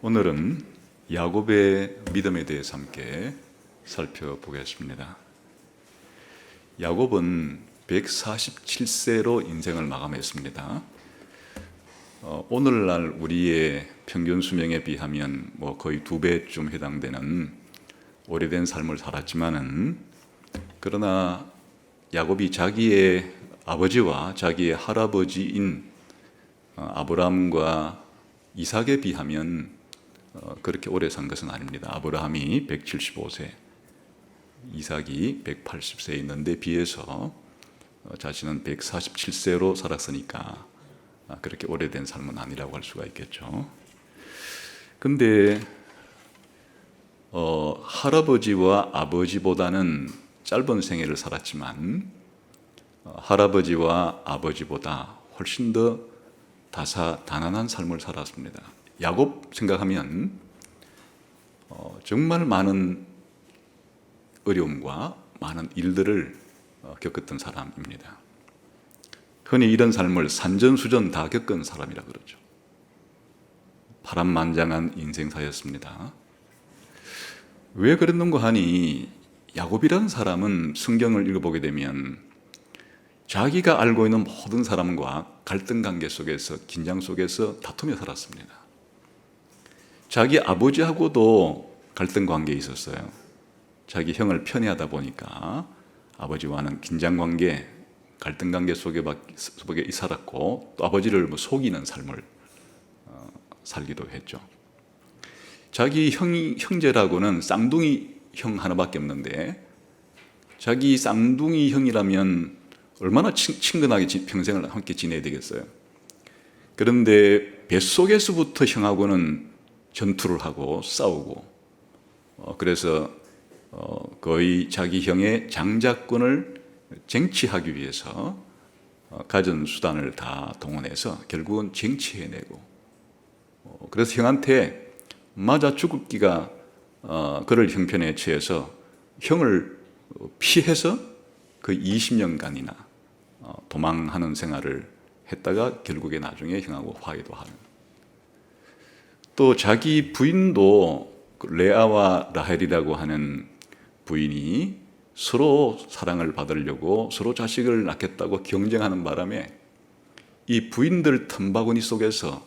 오늘은 야곱의 믿음에 대해서 함께 살펴보겠습니다. 야곱은 147세로 인생을 마감했습니다. 오늘날 우리의 평균 수명에 비하면 거의 2배쯤 해당되는 오래된 삶을 살았지만은, 그러나 야곱이 자기의 아버지와 자기의 할아버지인 아브라함과 이삭에 비하면 그렇게 오래 산 것은 아닙니다. 아브라함이 175세, 이삭이 180세에 있는데 비해서 자신은 147세로 살았으니까 그렇게 오래된 삶은 아니라고 할 수가 있겠죠. 근데 할아버지와 아버지보다는 짧은 생애를 살았지만 할아버지와 아버지보다 훨씬 더 다사다난한 삶을 살았습니다. 야곱 생각하면 정말 많은 어려움과 많은 일들을 겪었던 사람입니다. 흔히 이런 삶을 산전수전 다 겪은 사람이라 그러죠. 파란만장한 인생사였습니다. 왜 그랬는가 하니, 야곱이라는 사람은 성경을 읽어보게 되면 자기가 알고 있는 모든 사람과 갈등 관계 속에서, 긴장 속에서 다투며 살았습니다. 자기 아버지하고도 갈등 관계에 있었어요. 자기 형을 편애하다 보니까 아버지와는 긴장 관계, 갈등 관계 속에 살았고, 또 아버지를 속이는 삶을 살기도 했죠. 자기 형제라고는 쌍둥이 형 하나밖에 없는데, 자기 쌍둥이 형이라면 얼마나 친근하게 평생을 함께 지내야 되겠어요. 그런데 뱃속에서부터 형하고는 전투를 하고 싸우고, 그래서 거의 자기 형의 장자권을 쟁취하기 위해서 가진 수단을 다 동원해서 결국은 쟁취해내고, 그래서 형한테 맞아 죽을 기가 그를 형편에 처해서 형을 피해서 그 20년간이나 도망하는 생활을 했다가 결국에 나중에 형하고 화해도 하는. 또 자기 부인도 레아와 라헬이라고 하는 부인이 서로 사랑을 받으려고 서로 자식을 낳겠다고 경쟁하는 바람에 이 부인들 틈바구니 속에서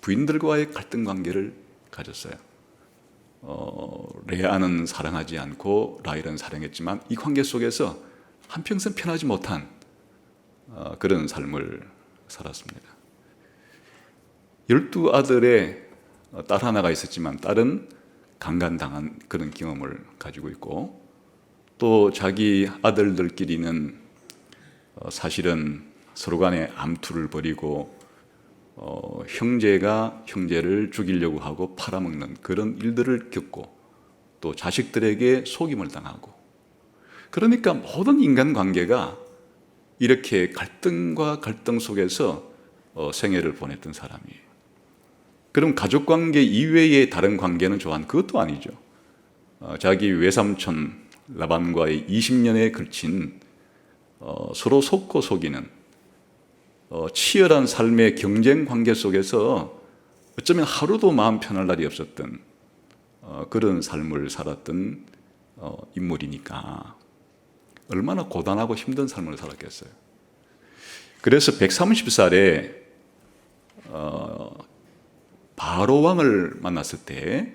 부인들과의 갈등 관계를 가졌어요. 레아는 사랑하지 않고 라헬은 사랑했지만 이 관계 속에서 한평생 편하지 못한 그런 삶을 살았습니다. 12아들의 딸 하나가 있었지만 딸은 강간당한 그런 경험을 가지고 있고, 또 자기 아들들끼리는 사실은 서로 간에 암투를 벌이고 형제가 형제를 죽이려고 하고 팔아먹는 그런 일들을 겪고, 또 자식들에게 속임을 당하고, 그러니까 모든 인간관계가 이렇게 갈등과 갈등 속에서 생애를 보냈던 사람이에요. 그럼 가족관계 이외의 다른 관계는 좋아하는 그것도 아니죠. 자기 외삼촌 라반과의 20년에 걸친 서로 속고 속이는 치열한 삶의 경쟁 관계 속에서 어쩌면 하루도 마음 편할 날이 없었던 그런 삶을 살았던 인물이니까 얼마나 고단하고 힘든 삶을 살았겠어요. 그래서 130살에 바로왕을 만났을 때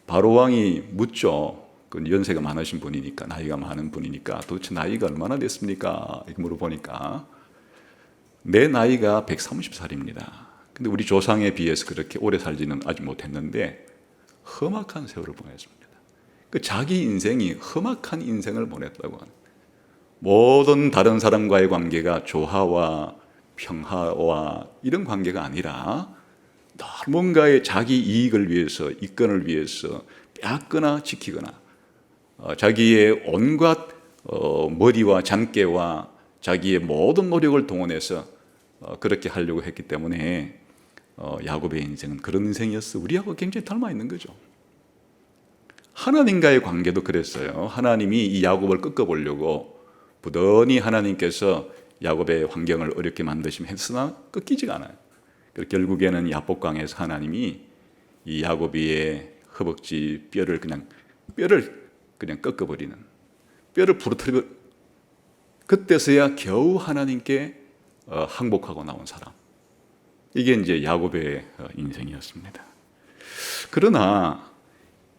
바로왕이 묻죠. 그 연세가 많으신 분이니까, 나이가 많은 분이니까 도대체 나이가 얼마나 됐습니까? 이렇게 물어보니까 내 나이가 130살입니다. 근데 우리 조상에 비해서 그렇게 오래 살지는 아직 못했는데 험악한 세월을 보냈습니다. 그 자기 인생이 험악한 인생을 보냈다고 하는, 모든 다른 사람과의 관계가 조화와 평화와 이런 관계가 아니라 뭔가의 자기 이익을 위해서, 이권을 위해서 빼앗거나 지키거나 자기의 온갖 머리와 잔꾀와 자기의 모든 노력을 동원해서 그렇게 하려고 했기 때문에 야곱의 인생은 그런 인생이었어. 우리하고 굉장히 닮아 있는 거죠. 하나님과의 관계도 그랬어요. 하나님이 이 야곱을 꺾어보려고 부단히 하나님께서 야곱의 환경을 어렵게 만드시면 했으나 꺾이지가 않아요. 결국에는 야복강에서 하나님이 이 야곱의 허벅지 뼈를 그냥 꺾어버리는, 뼈를 부러뜨리고, 그때서야 겨우 하나님께 항복하고 나온 사람. 이게 이제 야곱의 인생이었습니다. 그러나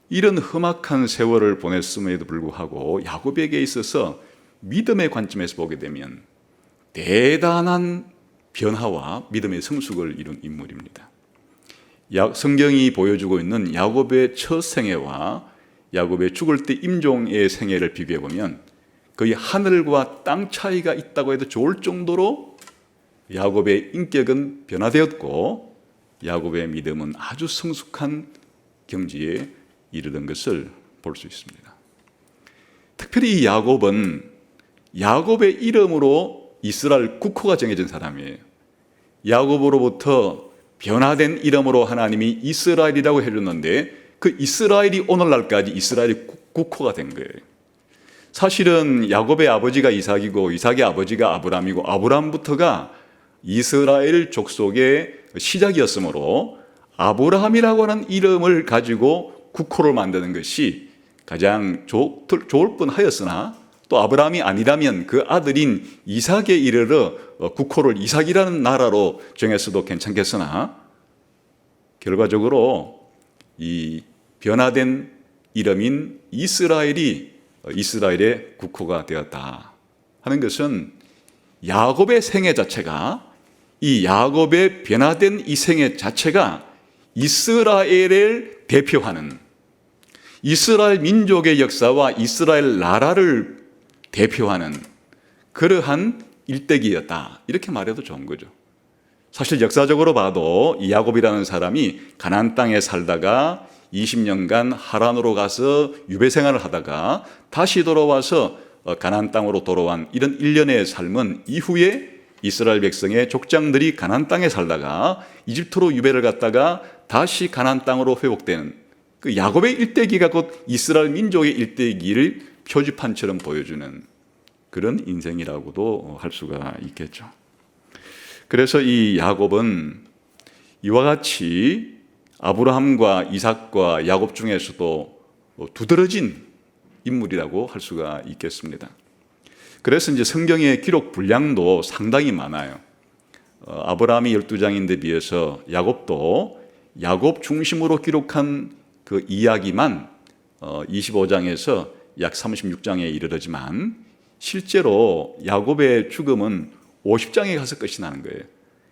이런 험악한 세월을 보냈음에도 불구하고 야곱에게 있어서 믿음의 관점에서 보게 되면 대단한 변화와 믿음의 성숙을 이룬 인물입니다. 성경이 보여주고 있는 야곱의 첫 생애와 야곱의 죽을 때 임종의 생애를 비교해 보면 거의 하늘과 땅 차이가 있다고 해도 좋을 정도로 야곱의 인격은 변화되었고 야곱의 믿음은 아주 성숙한 경지에 이르던 것을 볼 수 있습니다. 특별히 이 야곱은 야곱의 이름으로 이스라엘 국호가 정해진 사람이에요. 야곱으로부터 변화된 이름으로 하나님이 이스라엘이라고 해줬는데 그 이스라엘이 오늘날까지 이스라엘이 국호가 된 거예요. 사실은 야곱의 아버지가 이삭이고 이삭의 아버지가 아브라함이고 아브라함부터가 이스라엘 족속의 시작이었으므로 아브라함이라고 하는 이름을 가지고 국호를 만드는 것이 가장 좋을 뻔하였으나 또 아브라함이 아니라면 그 아들인 이삭에 이르러 국호를 이삭이라는 나라로 정했어도 괜찮겠으나 결과적으로 이 변화된 이름인 이스라엘이 이스라엘의 국호가 되었다 하는 것은 야곱의 생애 자체가 이 야곱의 변화된 이 생애 자체가 이스라엘을 대표하는 이스라엘 민족의 역사와 이스라엘 나라를 대표하는 그러한 일대기였다 이렇게 말해도 좋은 거죠. 사실 역사적으로 봐도 이 야곱이라는 사람이 가나안 땅에 살다가 20년간 하란으로 가서 유배 생활을 하다가 다시 돌아와서 가나안 땅으로 돌아온 이런 일련의 삶은 이후에 이스라엘 백성의 족장들이 가나안 땅에 살다가 이집트로 유배를 갔다가 다시 가나안 땅으로 회복되는 그 야곱의 일대기가 곧 이스라엘 민족의 일대기를 표지판처럼 보여주는 그런 인생이라고도 할 수가 있겠죠. 그래서 이 야곱은 이와 같이 아브라함과 이삭과 야곱 중에서도 두드러진 인물이라고 할 수가 있겠습니다. 그래서 이제 성경의 기록 분량도 상당히 많아요. 아브라함이 12장인데 비해서 야곱도 야곱 중심으로 기록한 그 이야기만 25장에서 약 36장에 이르르지만 실제로 야곱의 죽음은 50장에 가서 끝이 나는 거예요.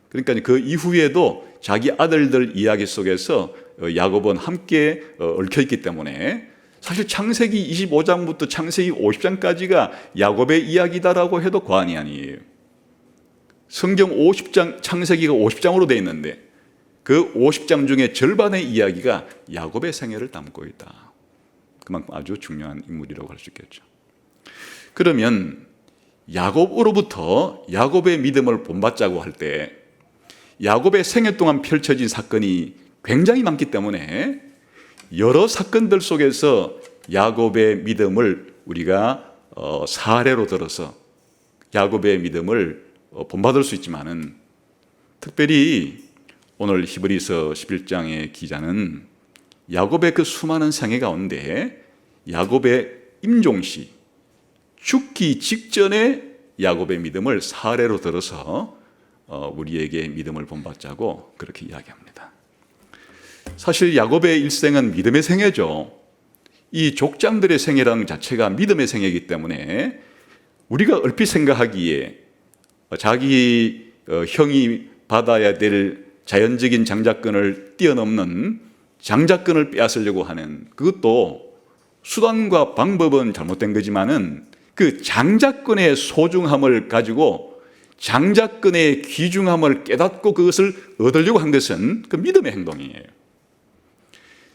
그러니까 그 이후에도 자기 아들들 이야기 속에서 야곱은 함께 얽혀있기 때문에 사실 창세기 25장부터 창세기 50장까지가 야곱의 이야기다라고 해도 과언이 아니에요. 성경 50장, 창세기가 50장으로 되어 있는데 그 50장 중에 절반의 이야기가 야곱의 생애를 담고 있다. 그만큼 아주 중요한 인물이라고 할 수 있겠죠. 그러면 야곱으로부터 야곱의 믿음을 본받자고 할 때 야곱의 생애 동안 펼쳐진 사건이 굉장히 많기 때문에 여러 사건들 속에서 야곱의 믿음을 우리가 사례로 들어서 야곱의 믿음을 본받을 수 있지만은 특별히 오늘 히브리서 11장의 기자는 야곱의 그 수많은 생애 가운데 야곱의 임종시 죽기 직전에 야곱의 믿음을 사례로 들어서 우리에게 믿음을 본받자고 그렇게 이야기합니다. 사실 야곱의 일생은 믿음의 생애죠. 이 족장들의 생애라는 자체가 믿음의 생애이기 때문에 우리가 얼핏 생각하기에 자기 형이 받아야 될 자연적인 장자권을 뛰어넘는 장자권을 빼앗으려고 하는 그것도 수단과 방법은 잘못된 거지만은 그 장자권의 소중함을 가지고 장자권의 귀중함을 깨닫고 그것을 얻으려고 한 것은 그 믿음의 행동이에요.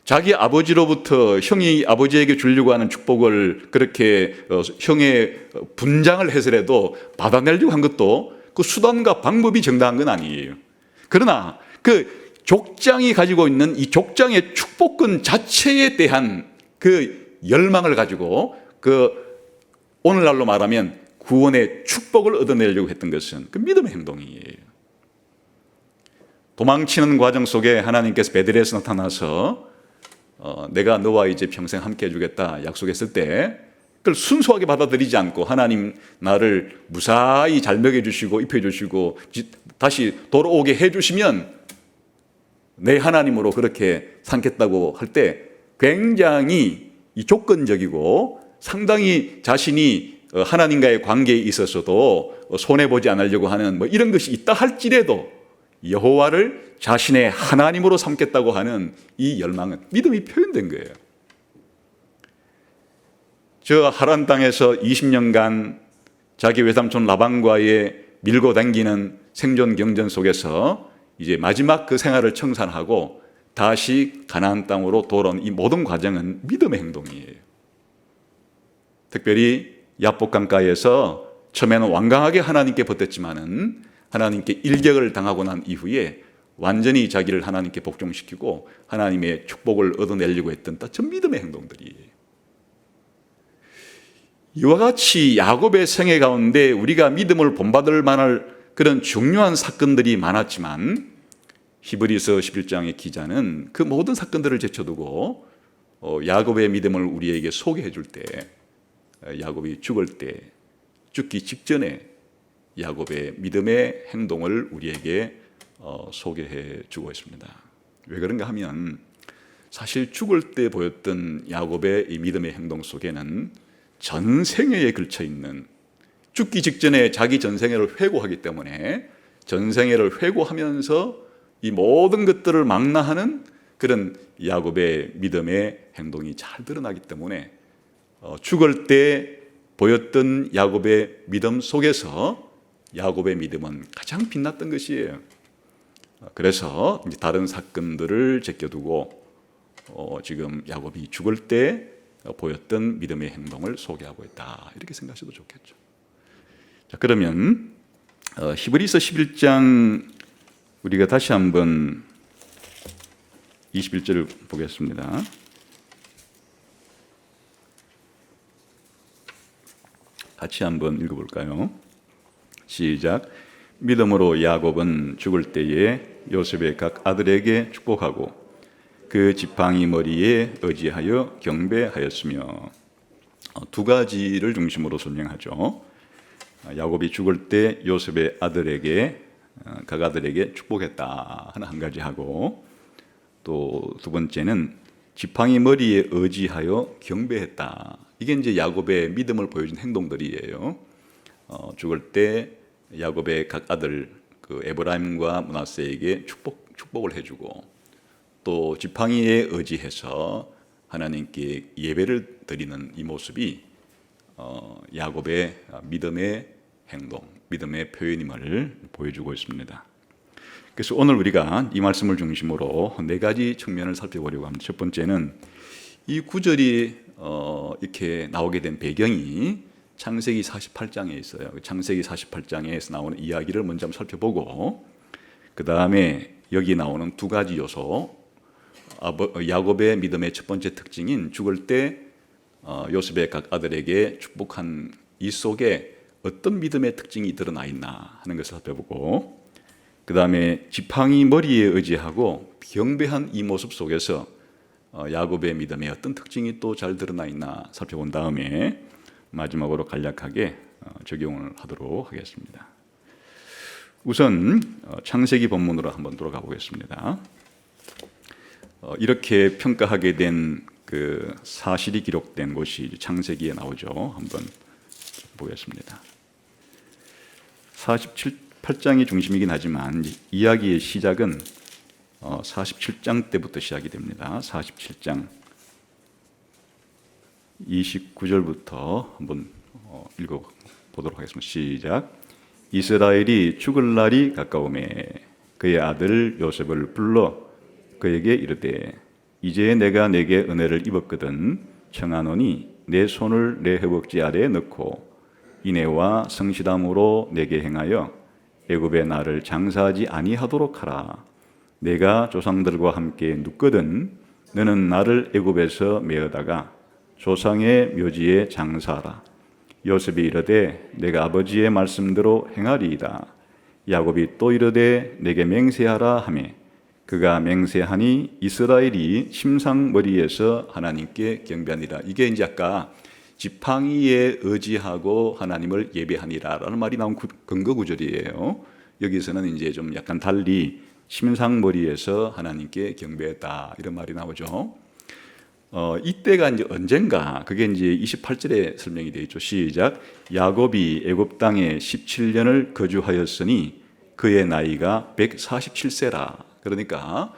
자기 아버지로부터 형이 아버지에게 주려고 하는 축복을 그렇게 형의 분장을 해서라도 받아내려고 한 것도 그 수단과 방법이 정당한 건 아니에요. 그러나 그 족장이 가지고 있는 이 족장의 축복권 자체에 대한 그 열망을 가지고 그 오늘날로 말하면 구원의 축복을 얻어내려고 했던 것은 그 믿음의 행동이에요. 도망치는 과정 속에 하나님께서 베들레헴에서 나타나서 내가 너와 이제 평생 함께 해주겠다 약속했을 때 그걸 순수하게 받아들이지 않고 하나님 나를 무사히 잘 먹여주시고 입혀주시고 다시 돌아오게 해주시면 내 하나님으로 그렇게 삼겠다고 할 때 굉장히 이 조건적이고 상당히 자신이 하나님과의 관계에 있어서도 손해보지 않으려고 하는 뭐 이런 것이 있다 할지라도 여호와를 자신의 하나님으로 삼겠다고 하는 이 열망은 믿음이 표현된 거예요. 저 하란 땅에서 20년간 자기 외삼촌 라반과의 밀고 당기는 생존 경전 속에서 이제 마지막 그 생활을 청산하고 다시 가나안 땅으로 돌아온 이 모든 과정은 믿음의 행동이에요. 특별히 야복강가에서 처음에는 완강하게 하나님께 버텼지만은 하나님께 일격을 당하고 난 이후에 완전히 자기를 하나님께 복종시키고 하나님의 축복을 얻어내려고 했던 전 믿음의 행동들이에요. 이와 같이 야곱의 생애 가운데 우리가 믿음을 본받을 만할 그런 중요한 사건들이 많았지만 히브리서 11장의 기자는 그 모든 사건들을 제쳐두고 야곱의 믿음을 우리에게 소개해 줄 때 야곱이 죽을 때 죽기 직전에 야곱의 믿음의 행동을 우리에게 소개해 주고 있습니다. 왜 그런가 하면 사실 죽을 때 보였던 야곱의 이 믿음의 행동 속에는 전생애에 걸쳐 있는 죽기 직전에 자기 전생애를 회고하기 때문에 전생애를 회고하면서 이 모든 것들을 망라하는 그런 야곱의 믿음의 행동이 잘 드러나기 때문에 죽을 때 보였던 야곱의 믿음 속에서 야곱의 믿음은 가장 빛났던 것이에요. 그래서 이제 다른 사건들을 제껴두고 지금 야곱이 죽을 때 보였던 믿음의 행동을 소개하고 있다 이렇게 생각하셔도 좋겠죠. 자, 그러면 히브리서 11장 우리가 다시 한번 21절을 보겠습니다. 같이 한번 읽어볼까요? 시작. 믿음으로 야곱은 죽을 때에 요셉의 각 아들에게 축복하고 그 지팡이 머리에 의지하여 경배하였으며 두 가지를 중심으로 설명하죠. 야곱이 죽을 때 요셉의 아들에게 각 아들에게 축복했다 하는 한 가지 하고 또 두 번째는 지팡이 머리에 의지하여 경배했다. 이게 이제 야곱의 믿음을 보여준 행동들이에요. 죽을 때 야곱의 각 아들 그 에브라임과 므낫세에게 축복을 해주고 또 지팡이에 의지해서 하나님께 예배를 드리는 이 모습이 야곱의 믿음의 행동, 믿음의 표현임을 보여주고 있습니다. 그래서 오늘 우리가 이 말씀을 중심으로 네 가지 측면을 살펴보려고 합니다. 첫 번째는 이 구절이 이렇게 나오게 된 배경이 창세기 48장에 있어요. 창세기 48장에서 나오는 이야기를 먼저 한번 살펴보고 그 다음에 여기 나오는 두 가지 요소 야곱의 믿음의 첫 번째 특징인 죽을 때 요셉의 각 아들에게 축복한 이 속에 어떤 믿음의 특징이 드러나 있나 하는 것을 살펴보고 그 다음에 지팡이 머리에 의지하고 경배한 이 모습 속에서 야곱의 믿음의 어떤 특징이 또 잘 드러나 있나 살펴본 다음에 마지막으로 간략하게 적용을 하도록 하겠습니다. 우선 창세기 본문으로 한번 돌아가 보겠습니다. 이렇게 평가하게 된 그 사실이 기록된 곳이 창세기에 나오죠. 한번 보겠습니다. 48장이 중심이긴 하지만 이야기의 시작은 47장 때부터 시작이 됩니다. 47장 29절부터 한번 읽어보도록 하겠습니다. 시작. 이스라엘이 죽을 날이 가까우매 그의 아들 요셉을 불러 그에게 이르되 이제 내가 내게 은혜를 입었거든 청하노니 내 손을 내 허벅지 아래에 넣고 인애와 성실함으로 내게 행하여 애굽에 나를 장사하지 아니하도록 하라. 내가 조상들과 함께 눕거든 너는 나를 애굽에서 메어다가 조상의 묘지에 장사하라. 요셉이 이르되 내가 아버지의 말씀대로 행하리이다. 야곱이 또 이르되 내게 맹세하라 하매 그가 맹세하니 이스라엘이 심상머리에서 하나님께 경배하니라. 이게 이제 아까 지팡이에 의지하고 하나님을 예배하니라라는 말이 나온 근거 구절이에요. 여기서는 이제 좀 약간 달리 심상머리에서 하나님께 경배했다 이런 말이 나오죠. 이때가 이제 언젠가, 그게 이제 28절에 설명이 되어 있죠. 시작. 야곱이 애굽 땅에 17년을 거주하였으니 그의 나이가 147세라. 그러니까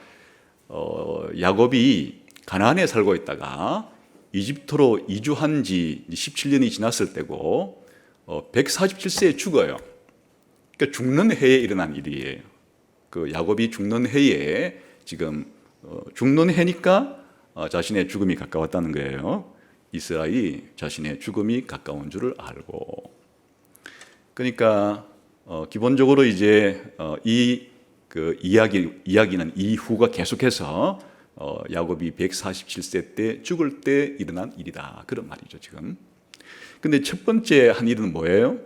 야곱이 가나안에 살고 있다가 이집트로 이주한 지 17년이 지났을 때고 147세에 죽어요. 그러니까 죽는 해에 일어난 일이에요. 그 야곱이 죽는 해에 지금 죽는 해니까 자신의 죽음이 가까웠다는 거예요. 이스라엘이 자신의 죽음이 가까운 줄을 알고. 그러니까 기본적으로 이제 그 이야기는 이후가 계속해서 야곱이 147세 때 죽을 때 일어난 일이다 그런 말이죠 지금. 근데 첫 번째 한 일은 뭐예요?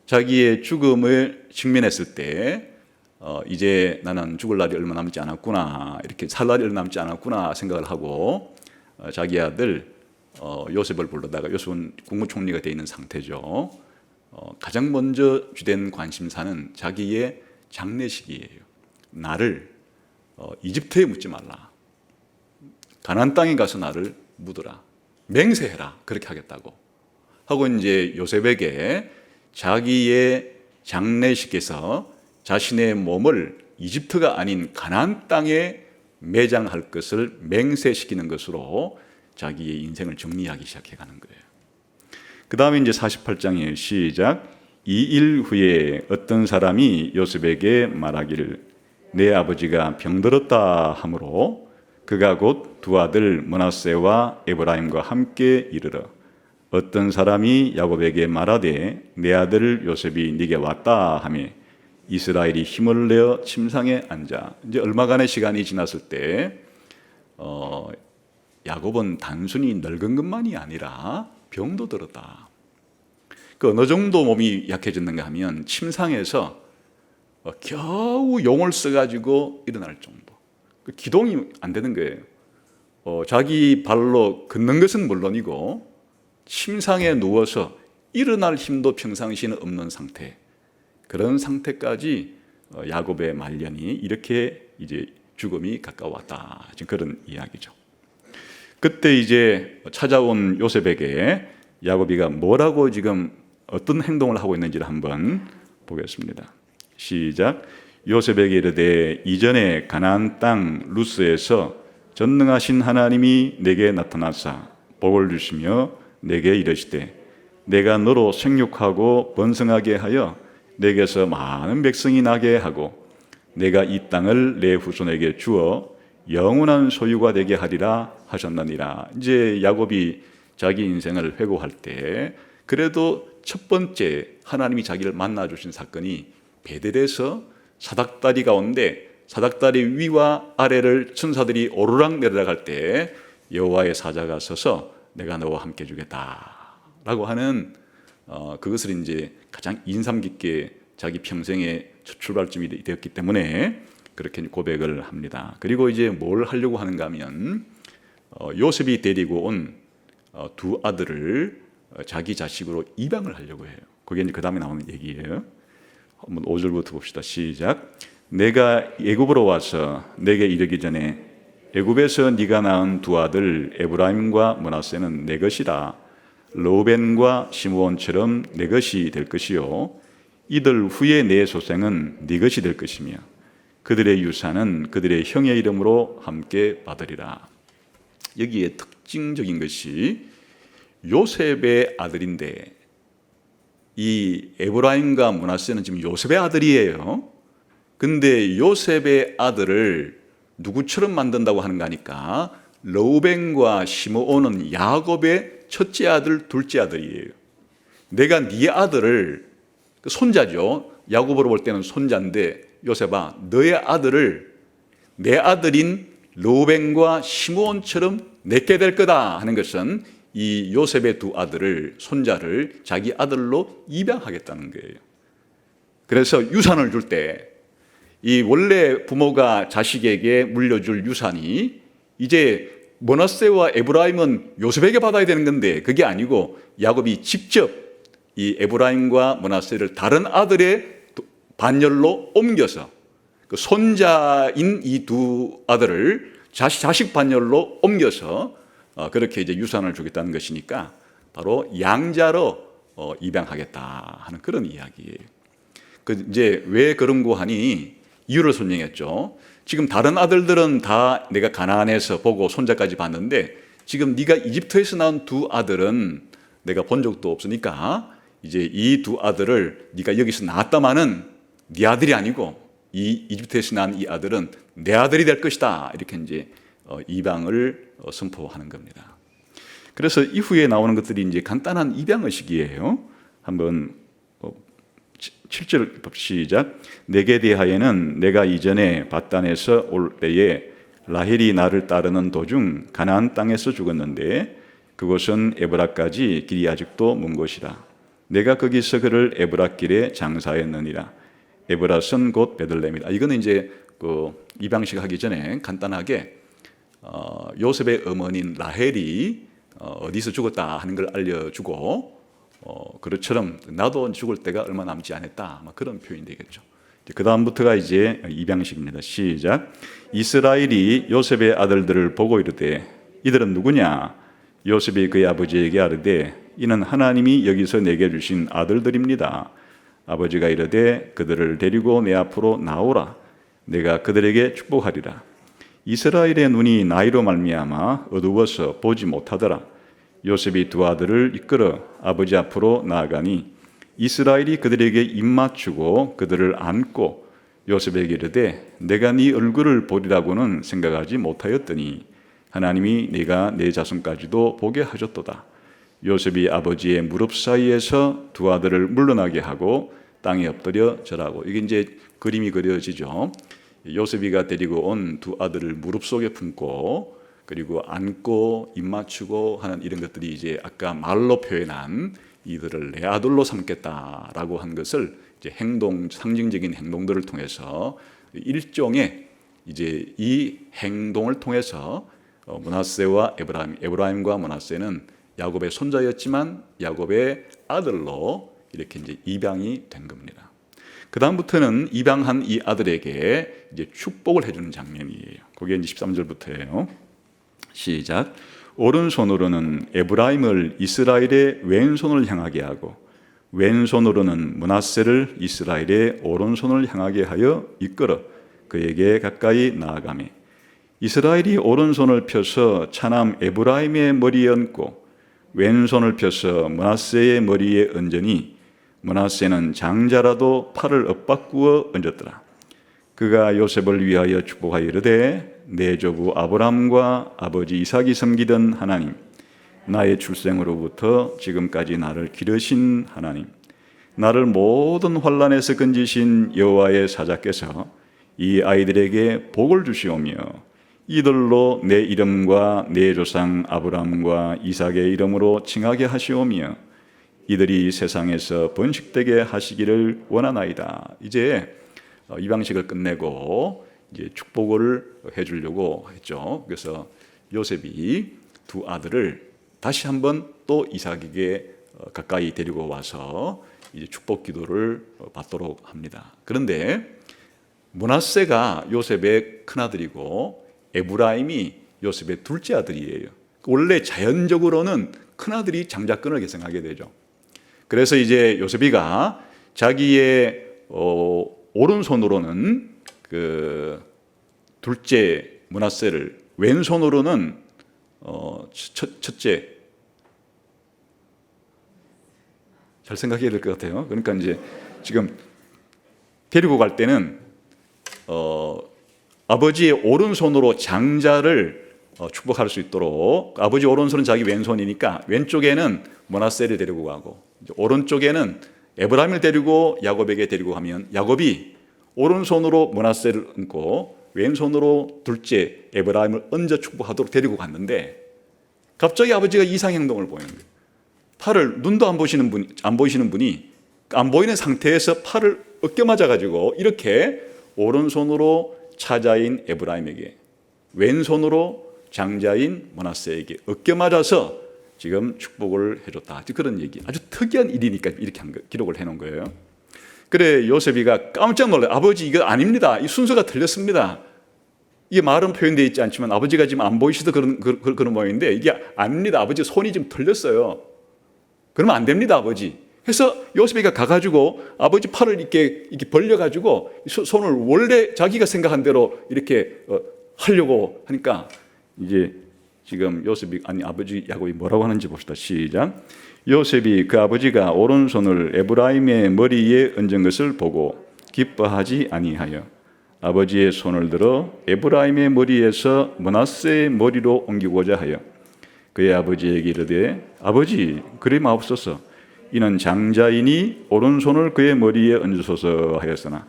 자기의 죽음을 직면했을 때 이제 나는 죽을 날이 얼마 남지 않았구나, 이렇게 살 날이 얼마 남지 않았구나 생각을 하고 자기 아들 요셉을 불러다가, 요셉은 국무총리가 되어 있는 상태죠. 가장 먼저 주된 관심사는 자기의 장례식이에요. 나를 이집트에 묻지 말라. 가나안 땅에 가서 나를 묻어라. 맹세해라. 그렇게 하겠다고 하고 이제 요셉에게 자기의 장례식에서 자신의 몸을 이집트가 아닌 가나안 땅에 매장할 것을 맹세시키는 것으로 자기의 인생을 정리하기 시작해가는 거예요. 그 다음에 이제 48장의 시작. 이 일 후에 어떤 사람이 요셉에게 말하기를 내 아버지가 병들었다 하므로 그가 곧 두 아들 므낫세와 에브라임과 함께 이르러 어떤 사람이 야곱에게 말하되 내 아들 요셉이 네게 왔다 하며 이스라엘이 힘을 내어 침상에 앉아. 이제 얼마간의 시간이 지났을 때 야곱은 단순히 늙은 것만이 아니라 병도 들었다. 그 어느 정도 몸이 약해졌는가 하면 침상에서 겨우 용을 써가지고 일어날 정도. 기동이 안 되는 거예요. 자기 발로 걷는 것은 물론이고 침상에 누워서 일어날 힘도 평상시에는 없는 상태. 그런 상태까지 야곱의 말년이 이렇게 이제 죽음이 가까웠다. 지금 그런 이야기죠. 그때 이제 찾아온 요셉에게 야곱이가 뭐라고 지금 어떤 행동을 하고 있는지를 한번 보겠습니다. 시작. 요셉에게 이르되 이전에 가나안 땅 루스에서 전능하신 하나님이 내게 나타나사 복을 주시며 내게 이르시되 내가 너로 생육하고 번성하게 하여 내게서 많은 백성이 나게 하고 내가 이 땅을 내 후손에게 주어 영원한 소유가 되게 하리라 하셨느니라. 이제 야곱이 자기 인생을 회고할 때 그래도 첫 번째 하나님이 자기를 만나 주신 사건이 베델에서 사닥다리 가운데 사닥다리 위와 아래를 천사들이 오르락 내리락 할 때 여호와의 사자가 서서 내가 너와 함께 주겠다라고 하는 그것을 이제 가장 인상 깊게 자기 평생의 첫 출발점이 되었기 때문에 그렇게 고백을 합니다. 그리고 이제 뭘 하려고 하는가 하면 요셉이 데리고 온 두 아들을 자기 자식으로 입양을 하려고 해요. 그게 이제 그 다음에 나오는 얘기예요. 한번 5절부터 봅시다. 시작. 내가 애굽으로 와서 내게 이르기 전에 애굽에서 네가 낳은 두 아들 에브라임과 므낫세는 내 것이라. 르우벤과 시므온처럼 내 것이 될 것이요 이들 후에 내 소생은 네 것이 될 것이며 그들의 유산은 그들의 형의 이름으로 함께 받으리라. 여기에 특징적인 것이 요셉의 아들인데 이 에브라임과 므낫세는 지금 요셉의 아들이에요. 근데 요셉의 아들을 누구처럼 만든다고 하는 거니까 르우벤과 시므온은 야곱의 첫째 아들, 둘째 아들이에요. 내가 네 아들을, 손자죠. 야곱으로 볼 때는 손자인데 요셉아, 너의 아들을 내 아들인 르우벤과 시므온처럼 내게 될 거다 하는 것은 이 요셉의 두 아들을, 손자를 자기 아들로 입양하겠다는 거예요. 그래서 유산을 줄 때 이 원래 부모가 자식에게 물려줄 유산이 이제 므낫세와 에브라임은 요셉에게 받아야 되는 건데 그게 아니고 야곱이 직접 이 에브라임과 므낫세를 다른 아들의 반열로 옮겨서 그 손자인 이 두 아들을 자식 반열로 옮겨서 그렇게 이제 유산을 주겠다는 것이니까 바로 양자로 입양하겠다 하는 그런 이야기예요. 그 이제 왜 그런 거 하니 이유를 설명했죠. 지금 다른 아들들은 다 내가 가나안에서 보고 손자까지 봤는데 지금 네가 이집트에서 낳은 두 아들은 내가 본 적도 없으니까 이제 이 두 아들을 네가 여기서 낳았다마는 네 아들이 아니고 이 이집트에서 낳은 이 아들은 내 아들이 될 것이다. 이렇게 이제 입양을 선포하는 겁니다. 그래서 이후에 나오는 것들이 이제 간단한 입양 의식이에요. 한번 7절 시작. 내게 대하여는 내가 이전에 밧단에서 올 때에 라헬이 나를 따르는 도중 가나안 땅에서 죽었는데 그곳은 에브라까지 길이 아직도 먼 곳이라. 내가 거기서 그를 에브라 길에 장사했느니라. 에브라는 곧 베들레헴이라. 이거는 이제 그 입양식 하기 전에 간단하게 요셉의 어머니인 라헬이 어디서 죽었다 하는 걸 알려주고 그것처럼 나도 죽을 때가 얼마 남지 않았다. 그런 표현이 되겠죠. 그 다음부터가 이제 입양식입니다. 시작. 이스라엘이 요셉의 아들들을 보고 이르되 이들은 누구냐? 요셉이 그의 아버지에게 아르되 이는 하나님이 여기서 내게 주신 아들들입니다. 아버지가 이르되 그들을 데리고 내 앞으로 나오라. 내가 그들에게 축복하리라. 이스라엘의 눈이 나이로 말미암아 어두워서 보지 못하더라. 요셉이 두 아들을 이끌어 아버지 앞으로 나아가니 이스라엘이 그들에게 입맞추고 그들을 안고 요셉에게 이르되 내가 네 얼굴을 보리라고는 생각하지 못하였더니 하나님이 네가 내 자손까지도 보게 하셨도다. 요셉이 아버지의 무릎 사이에서 두 아들을 물러나게 하고 땅에 엎드려 절하고. 이게 이제 그림이 그려지죠. 요셉이가 데리고 온 두 아들을 무릎 속에 품고 그리고 안고 입맞추고 하는 이런 것들이 이제 아까 말로 표현한 이들을 내 아들로 삼겠다라고 한 것을 이제 행동, 상징적인 행동들을 통해서 일종의 이제 이 행동을 통해서 므낫세와 에브라임과 므낫세는 야곱의 손자였지만 야곱의 아들로 이렇게 이제 입양이 된 겁니다. 그 다음부터는 입양한 이 아들에게 이제 축복을 해주는 장면이에요. 그게 이제 13절부터예요. 시작. 오른손으로는 에브라임을 이스라엘의 왼손을 향하게 하고 왼손으로는 므낫세를 이스라엘의 오른손을 향하게 하여 이끌어 그에게 가까이 나아가매 이스라엘이 오른손을 펴서 차남 에브라임의 머리에 얹고 왼손을 펴서 므낫세의 머리에 얹으니 므낫세는 장자라도 팔을 엇바꾸어 얹었더라. 그가 요셉을 위하여 축복하여 이르되 내 조부 아브람과 아버지 이삭이 섬기던 하나님, 나의 출생으로부터 지금까지 나를 기르신 하나님, 나를 모든 환난에서 건지신 여호와의 사자께서 이 아이들에게 복을 주시오며 이들로 내 이름과 내 조상 아브람과 이삭의 이름으로 칭하게 하시오며 이들이 세상에서 번식되게 하시기를 원하나이다. 이제 입양식을 끝내고 이제 축복을 해주려고 했죠. 그래서 요셉이 두 아들을 다시 한번 또 이삭에게 가까이 데리고 와서 이제 축복 기도를 받도록 합니다. 그런데 므낫세가 요셉의 큰 아들이고 에브라임이 요셉의 둘째 아들이에요. 원래 자연적으로는 큰 아들이 장자권을 계승하게 되죠. 그래서 이제 요셉이가 자기의 오른손으로는 그 둘째 므낫세를 왼손으로는 첫째 잘 생각해야 될 것 같아요. 그러니까 이제 지금 데리고 갈 때는 아버지의 오른손으로 장자를 축복할 수 있도록 아버지 오른손은 자기 왼손이니까 왼쪽에는 므낫세를 데리고 가고 오른쪽에는 에브라임을 데리고 야곱에게 데리고 가면 야곱이 오른손으로 므낫세를 얹고 왼손으로 둘째 에브라임을 얹어 축복하도록 데리고 갔는데 갑자기 아버지가 이상 행동을 보이는 거예요. 팔을 눈도 안 보시는 분이 안 보이는 상태에서 팔을 어깨 맞아가지고 이렇게 오른손으로 차자인 에브라임에게, 왼손으로 장자인 므낫세에게 어깨 맞아서 지금 축복을 해줬다. 그런 얘기. 아주 특이한 일이니까 이렇게 기록을 해놓은 거예요. 그래 요셉이가 깜짝 놀라요. 아버지 이거 아닙니다. 이 순서가 틀렸습니다. 이게 말은 표현되어 있지 않지만 아버지가 지금 안 보이시도 그런 모양인데 이게 아닙니다. 아버지 손이 지금 틀렸어요. 그러면 안 됩니다, 아버지. 해서 요셉이가 가가지고 아버지 팔을 이렇게 벌려가지고 손을 원래 자기가 생각한 대로 이렇게 하려고 하니까 이제 지금 요셉이 아버지 야곱이 뭐라고 하는지 봅시다. 시작. 요셉이 그 아버지가 오른손을 에브라임의 머리에 얹은 것을 보고 기뻐하지 아니하여 아버지의 손을 들어 에브라임의 머리에서 므낫세의 머리로 옮기고자 하여 그의 아버지에게 이르되 아버지 그리 마옵소서 이는 장자이니 오른손을 그의 머리에 얹으소서 하였으나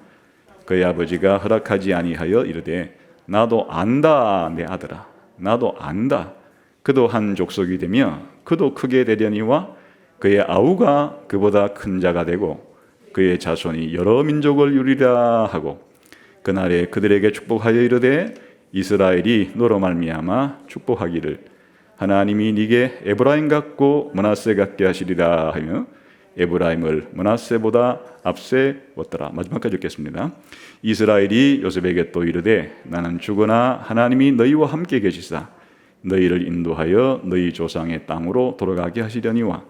그의 아버지가 허락하지 아니하여 이르되 나도 안다 내 아들아 나도 안다 그도 한 족속이 되며 그도 크게 되려니와 그의 아우가 그보다 큰 자가 되고 그의 자손이 여러 민족을 이루리라 하고 그날에 그들에게 축복하여 이르되 이스라엘이 너로 말미암아 축복하기를 하나님이 네게 에브라임 같고 므낫세 같게 하시리라 하며 에브라임을 므낫세보다 앞세웠더라. 마지막까지 읽겠습니다. 이스라엘이 요셉에게 또 이르되 나는 죽으나 하나님이 너희와 함께 계시사 너희를 인도하여 너희 조상의 땅으로 돌아가게 하시려니와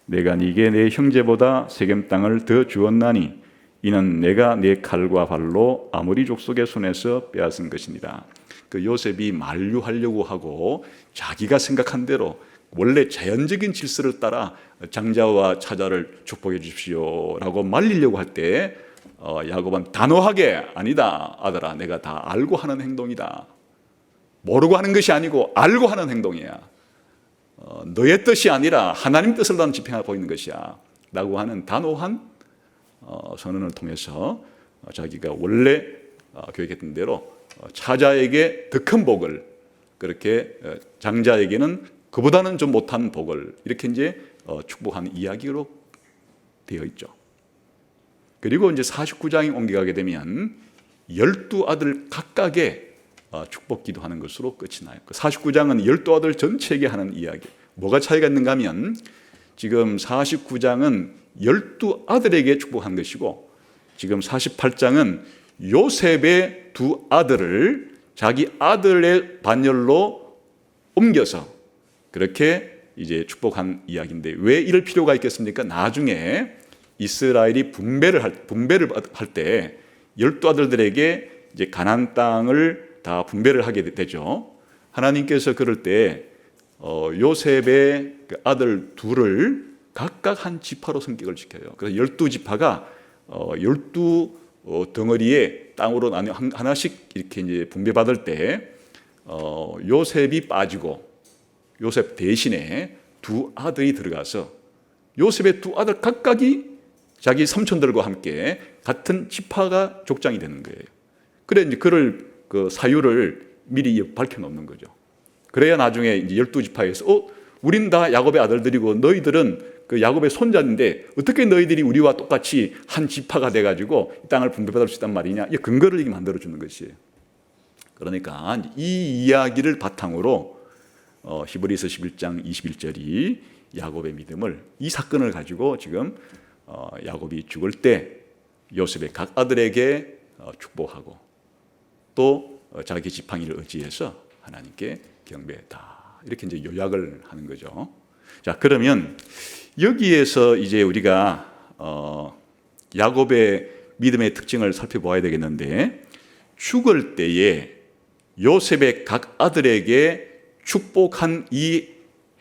내가 네게 내 형제보다 세겜 땅을 더 주었나니 이는 내가 내 칼과 발로 아모리 족속의 손에서 빼앗은 것이니라. 그 요셉이 만류하려고 하고 자기가 생각한 대로 원래 자연적인 질서를 따라 장자와 차자를 축복해 주십시오라고 말리려고 할 때 야곱은 단호하게 아니다 아들아 내가 다 알고 하는 행동이다. 모르고 하는 것이 아니고 알고 하는 행동이야. 너의 뜻이 아니라 하나님 뜻을 나는 집행하고 있는 것이야 라고 하는 단호한 선언을 통해서 자기가 원래 계획했던 대로 차자에게 더 큰 복을 그렇게 장자에게는 그보다는 좀 못한 복을 이렇게 이제 축복하는 이야기로 되어 있죠. 그리고 이제 49장에 옮겨가게 되면 12아들 각각의 축복 기도하는 것으로 끝이 나요. 49장은 12아들 전체에게 하는 이야기. 뭐가 차이가 있는가 하면 지금 49장은 12아들에게 축복한 것이고 지금 48장은 요셉의 두 아들을 자기 아들의 반열로 옮겨서 그렇게 이제 축복한 이야기인데 왜 이럴 필요가 있겠습니까? 나중에 이스라엘이 분배를 할 때 12아들들에게 이제 가나안 땅을 다 분배를 하게 되죠. 하나님께서 그럴 때 요셉의 그 아들 둘을 각각 한 지파로 성격을 지켜요. 그래서 12지파가 12덩어리의 땅으로 나뉘어 하나씩 이렇게 이제 분배받을 때 요셉이 빠지고 요셉 대신에 두 아들이 들어가서 요셉의 두 아들 각각이 자기 삼촌들과 함께 같은 지파가 족장이 되는 거예요. 그래 이제 그 사유를 미리 밝혀 놓는 거죠. 그래야 나중에 이제 12지파에서 우린 다 야곱의 아들들이고 너희들은 그 야곱의 손자인데 어떻게 너희들이 우리와 똑같이 한 지파가 돼가지고 이 땅을 분배받을 수 있단 말이냐? 이 근거를 이게 만들어 주는 것이에요. 그러니까 이 이야기를 바탕으로 히브리서 11장 21절이 야곱의 믿음을 이 사건을 가지고 지금 야곱이 죽을 때 요셉의 각 아들에게 축복하고 또 자기 지팡이를 의지해서 하나님께 경배했다. 이렇게 이제 요약을 하는 거죠. 자, 그러면 여기에서 이제 우리가 야곱의 믿음의 특징을 살펴보아야 되겠는데 죽을 때에 요셉의 각 아들에게 축복한 이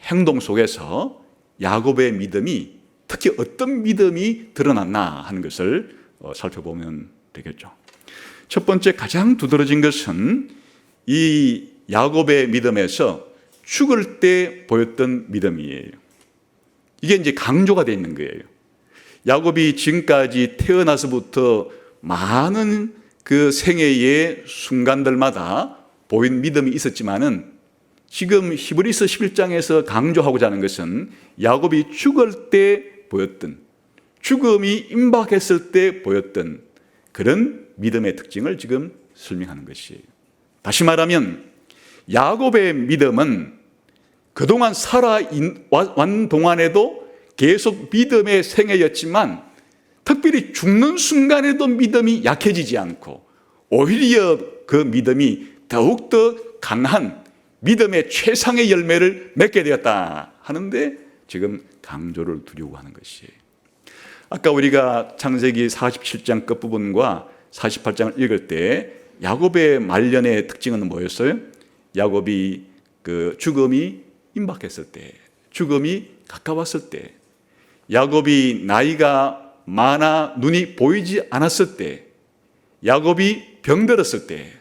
행동 속에서 야곱의 믿음이 특히 어떤 믿음이 드러났나 하는 것을 살펴보면 되겠죠. 첫 번째 가장 두드러진 것은 이 야곱의 믿음에서 죽을 때 보였던 믿음이에요. 이게 이제 강조가 되어 있는 거예요. 야곱이 지금까지 태어나서부터 많은 그 생애의 순간들마다 보인 믿음이 있었지만은 지금 히브리서 11장에서 강조하고자 하는 것은 야곱이 죽을 때 보였던 죽음이 임박했을 때 보였던 그런 믿음의 특징을 지금 설명하는 것이에요. 다시 말하면 야곱의 믿음은 그동안 살아왔는 동안에도 계속 믿음의 생애였지만 특별히 죽는 순간에도 믿음이 약해지지 않고 오히려 그 믿음이 더욱더 강한 믿음의 최상의 열매를 맺게 되었다 하는데 지금 강조를 두려고 하는 것이에요. 아까 우리가 창세기 47장 끝부분과 48장을 읽을 때 야곱의 말년의 특징은 뭐였어요? 야곱이 그 죽음이 임박했을 때, 죽음이 가까웠을 때, 야곱이 나이가 많아 눈이 보이지 않았을 때, 야곱이 병들었을 때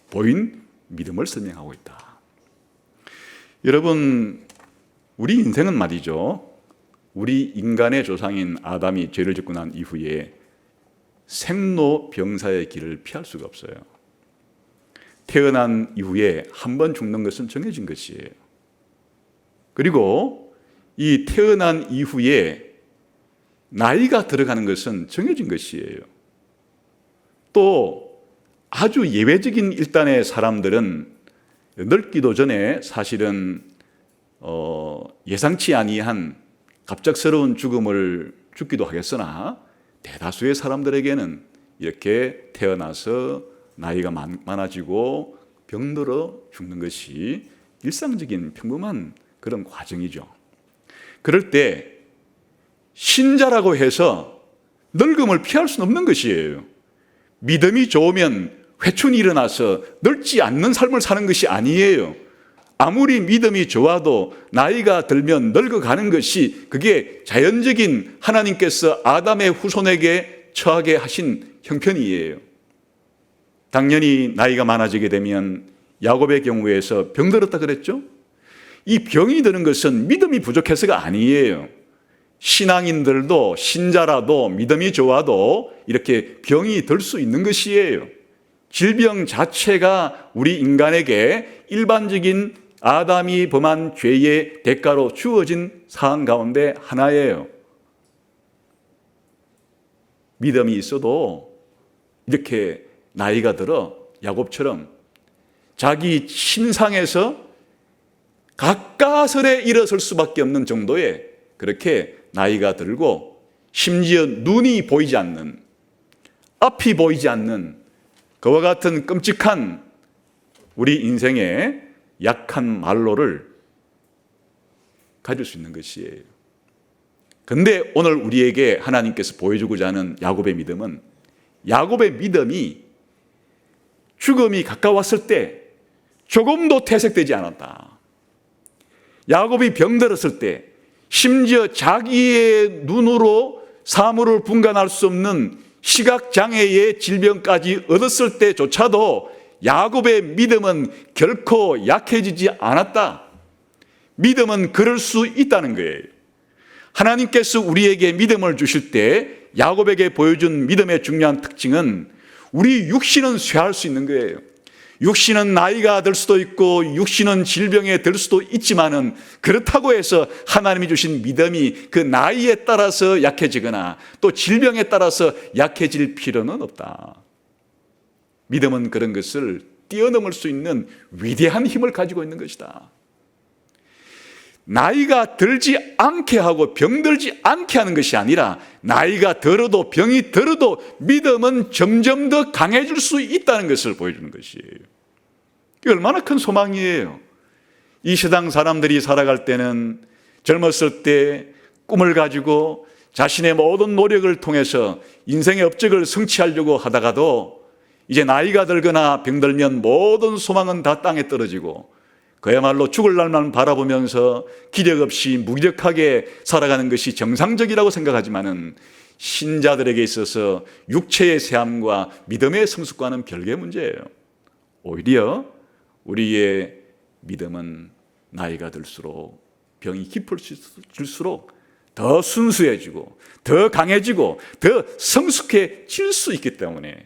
보인 믿음을 설명하고 있다. 여러분, 우리 인생은 말이죠, 우리 인간의 조상인 아담이 죄를 짓고 난 이후에 생로병사의 길을 피할 수가 없어요. 태어난 이후에 한 번 죽는 것은 정해진 것이에요. 그리고 이 태어난 이후에 나이가 들어가는 것은 정해진 것이에요. 또 아주 예외적인 일단의 사람들은 늙기도 전에 사실은 예상치 아니한 갑작스러운 죽음을 죽기도 하겠으나 대다수의 사람들에게는 이렇게 태어나서 나이가 많아지고 병들어 죽는 것이 일상적인 평범한 그런 과정이죠. 그럴 때 신자라고 해서 늙음을 피할 수는 없는 것이에요. 믿음이 좋으면 회춘이 일어나서 늙지 않는 삶을 사는 것이 아니에요. 아무리 믿음이 좋아도 나이가 들면 늙어가는 것이 그게 자연적인 하나님께서 아담의 후손에게 처하게 하신 형편이에요. 당연히 나이가 많아지게 되면 야곱의 경우에서 병들었다 그랬죠? 이 병이 드는 것은 믿음이 부족해서가 아니에요. 신앙인들도 신자라도 믿음이 좋아도 이렇게 병이 들 수 있는 것이에요. 질병 자체가 우리 인간에게 일반적인 아담이 범한 죄의 대가로 주어진 상황 가운데 하나예요. 믿음이 있어도 이렇게 나이가 들어 야곱처럼 자기 신상에서 가까스레 일어설 수밖에 없는 정도의 그렇게 나이가 들고 심지어 눈이 보이지 않는, 앞이 보이지 않는 그와 같은 끔찍한 우리 인생의 약한 말로를 가질 수 있는 것이에요. 그런데 오늘 우리에게 하나님께서 보여주고자 하는 야곱의 믿음은, 야곱의 믿음이 죽음이 가까웠을 때 조금도 퇴색되지 않았다. 야곱이 병들었을 때 심지어 자기의 눈으로 사물을 분간할 수 없는 시각장애의 질병까지 얻었을 때조차도 야곱의 믿음은 결코 약해지지 않았다. 믿음은 그럴 수 있다는 거예요. 하나님께서 우리에게 믿음을 주실 때 야곱에게 보여준 믿음의 중요한 특징은 우리 육신은 쇠할 수 있는 거예요. 육신은 나이가 들 수도 있고 육신은 질병에 들 수도 있지만은 그렇다고 해서 하나님이 주신 믿음이 그 나이에 따라서 약해지거나 또 질병에 따라서 약해질 필요는 없다. 믿음은 그런 것을 뛰어넘을 수 있는 위대한 힘을 가지고 있는 것이다. 나이가 들지 않게 하고 병들지 않게 하는 것이 아니라 나이가 들어도 병이 들어도 믿음은 점점 더 강해질 수 있다는 것을 보여주는 것이에요. 이게 얼마나 큰 소망이에요. 이 세상 사람들이 살아갈 때는 젊었을 때 꿈을 가지고 자신의 모든 노력을 통해서 인생의 업적을 성취하려고 하다가도 이제 나이가 들거나 병들면 모든 소망은 다 땅에 떨어지고 그야말로 죽을 날만 바라보면서 기력 없이 무기력하게 살아가는 것이 정상적이라고 생각하지만은 신자들에게 있어서 육체의 세함과 믿음의 성숙과는 별개의 문제예요. 오히려 우리의 믿음은 나이가 들수록 병이 깊어질수록 더 순수해지고 더 강해지고 더 성숙해질 수 있기 때문에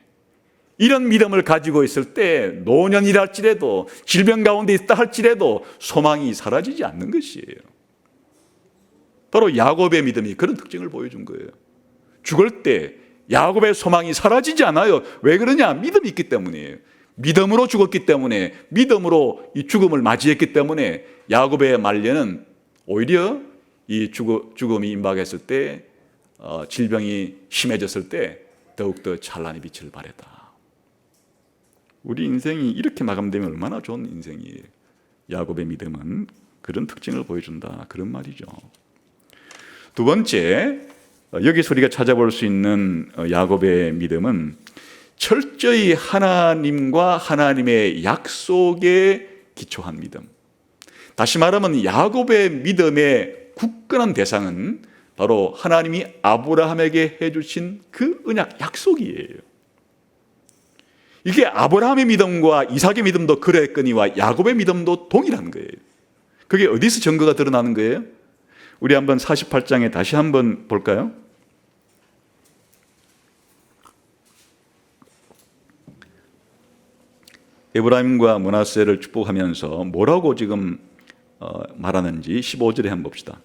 이런 믿음을 가지고 있을 때 노년이라 할지라도 질병 가운데 있다 할지라도 소망이 사라지지 않는 것이에요. 바로 야곱의 믿음이 그런 특징을 보여준 거예요. 죽을 때 야곱의 소망이 사라지지 않아요. 왜 그러냐? 믿음이 있기 때문이에요. 믿음으로 죽었기 때문에, 믿음으로 이 죽음을 맞이했기 때문에 야곱의 말년은 오히려 이 죽음이 임박했을 때, 질병이 심해졌을 때 더욱더 찬란히 빛을 발했다. 우리 인생이 이렇게 마감되면 얼마나 좋은 인생이에요. 야곱의 믿음은 그런 특징을 보여준다, 그런 말이죠. 두 번째, 여기서 우리가 찾아볼 수 있는 야곱의 믿음은 철저히 하나님과 하나님의 약속에 기초한 믿음. 다시 말하면 야곱의 믿음의 굳건한 대상은 바로 하나님이 아브라함에게 해주신 그 언약, 약속이에요. 이게 아브라함의 믿음과 이삭의 믿음도 그랬거니와 야곱의 믿음도 동일한 거예요. 그게 어디서 증거가 드러나는 거예요? 우리 한번 48장에 다시 한번 볼까요? 에브라임과 므낫세를 축복하면서 뭐라고 지금 말하는지 15절에 한번 봅시다.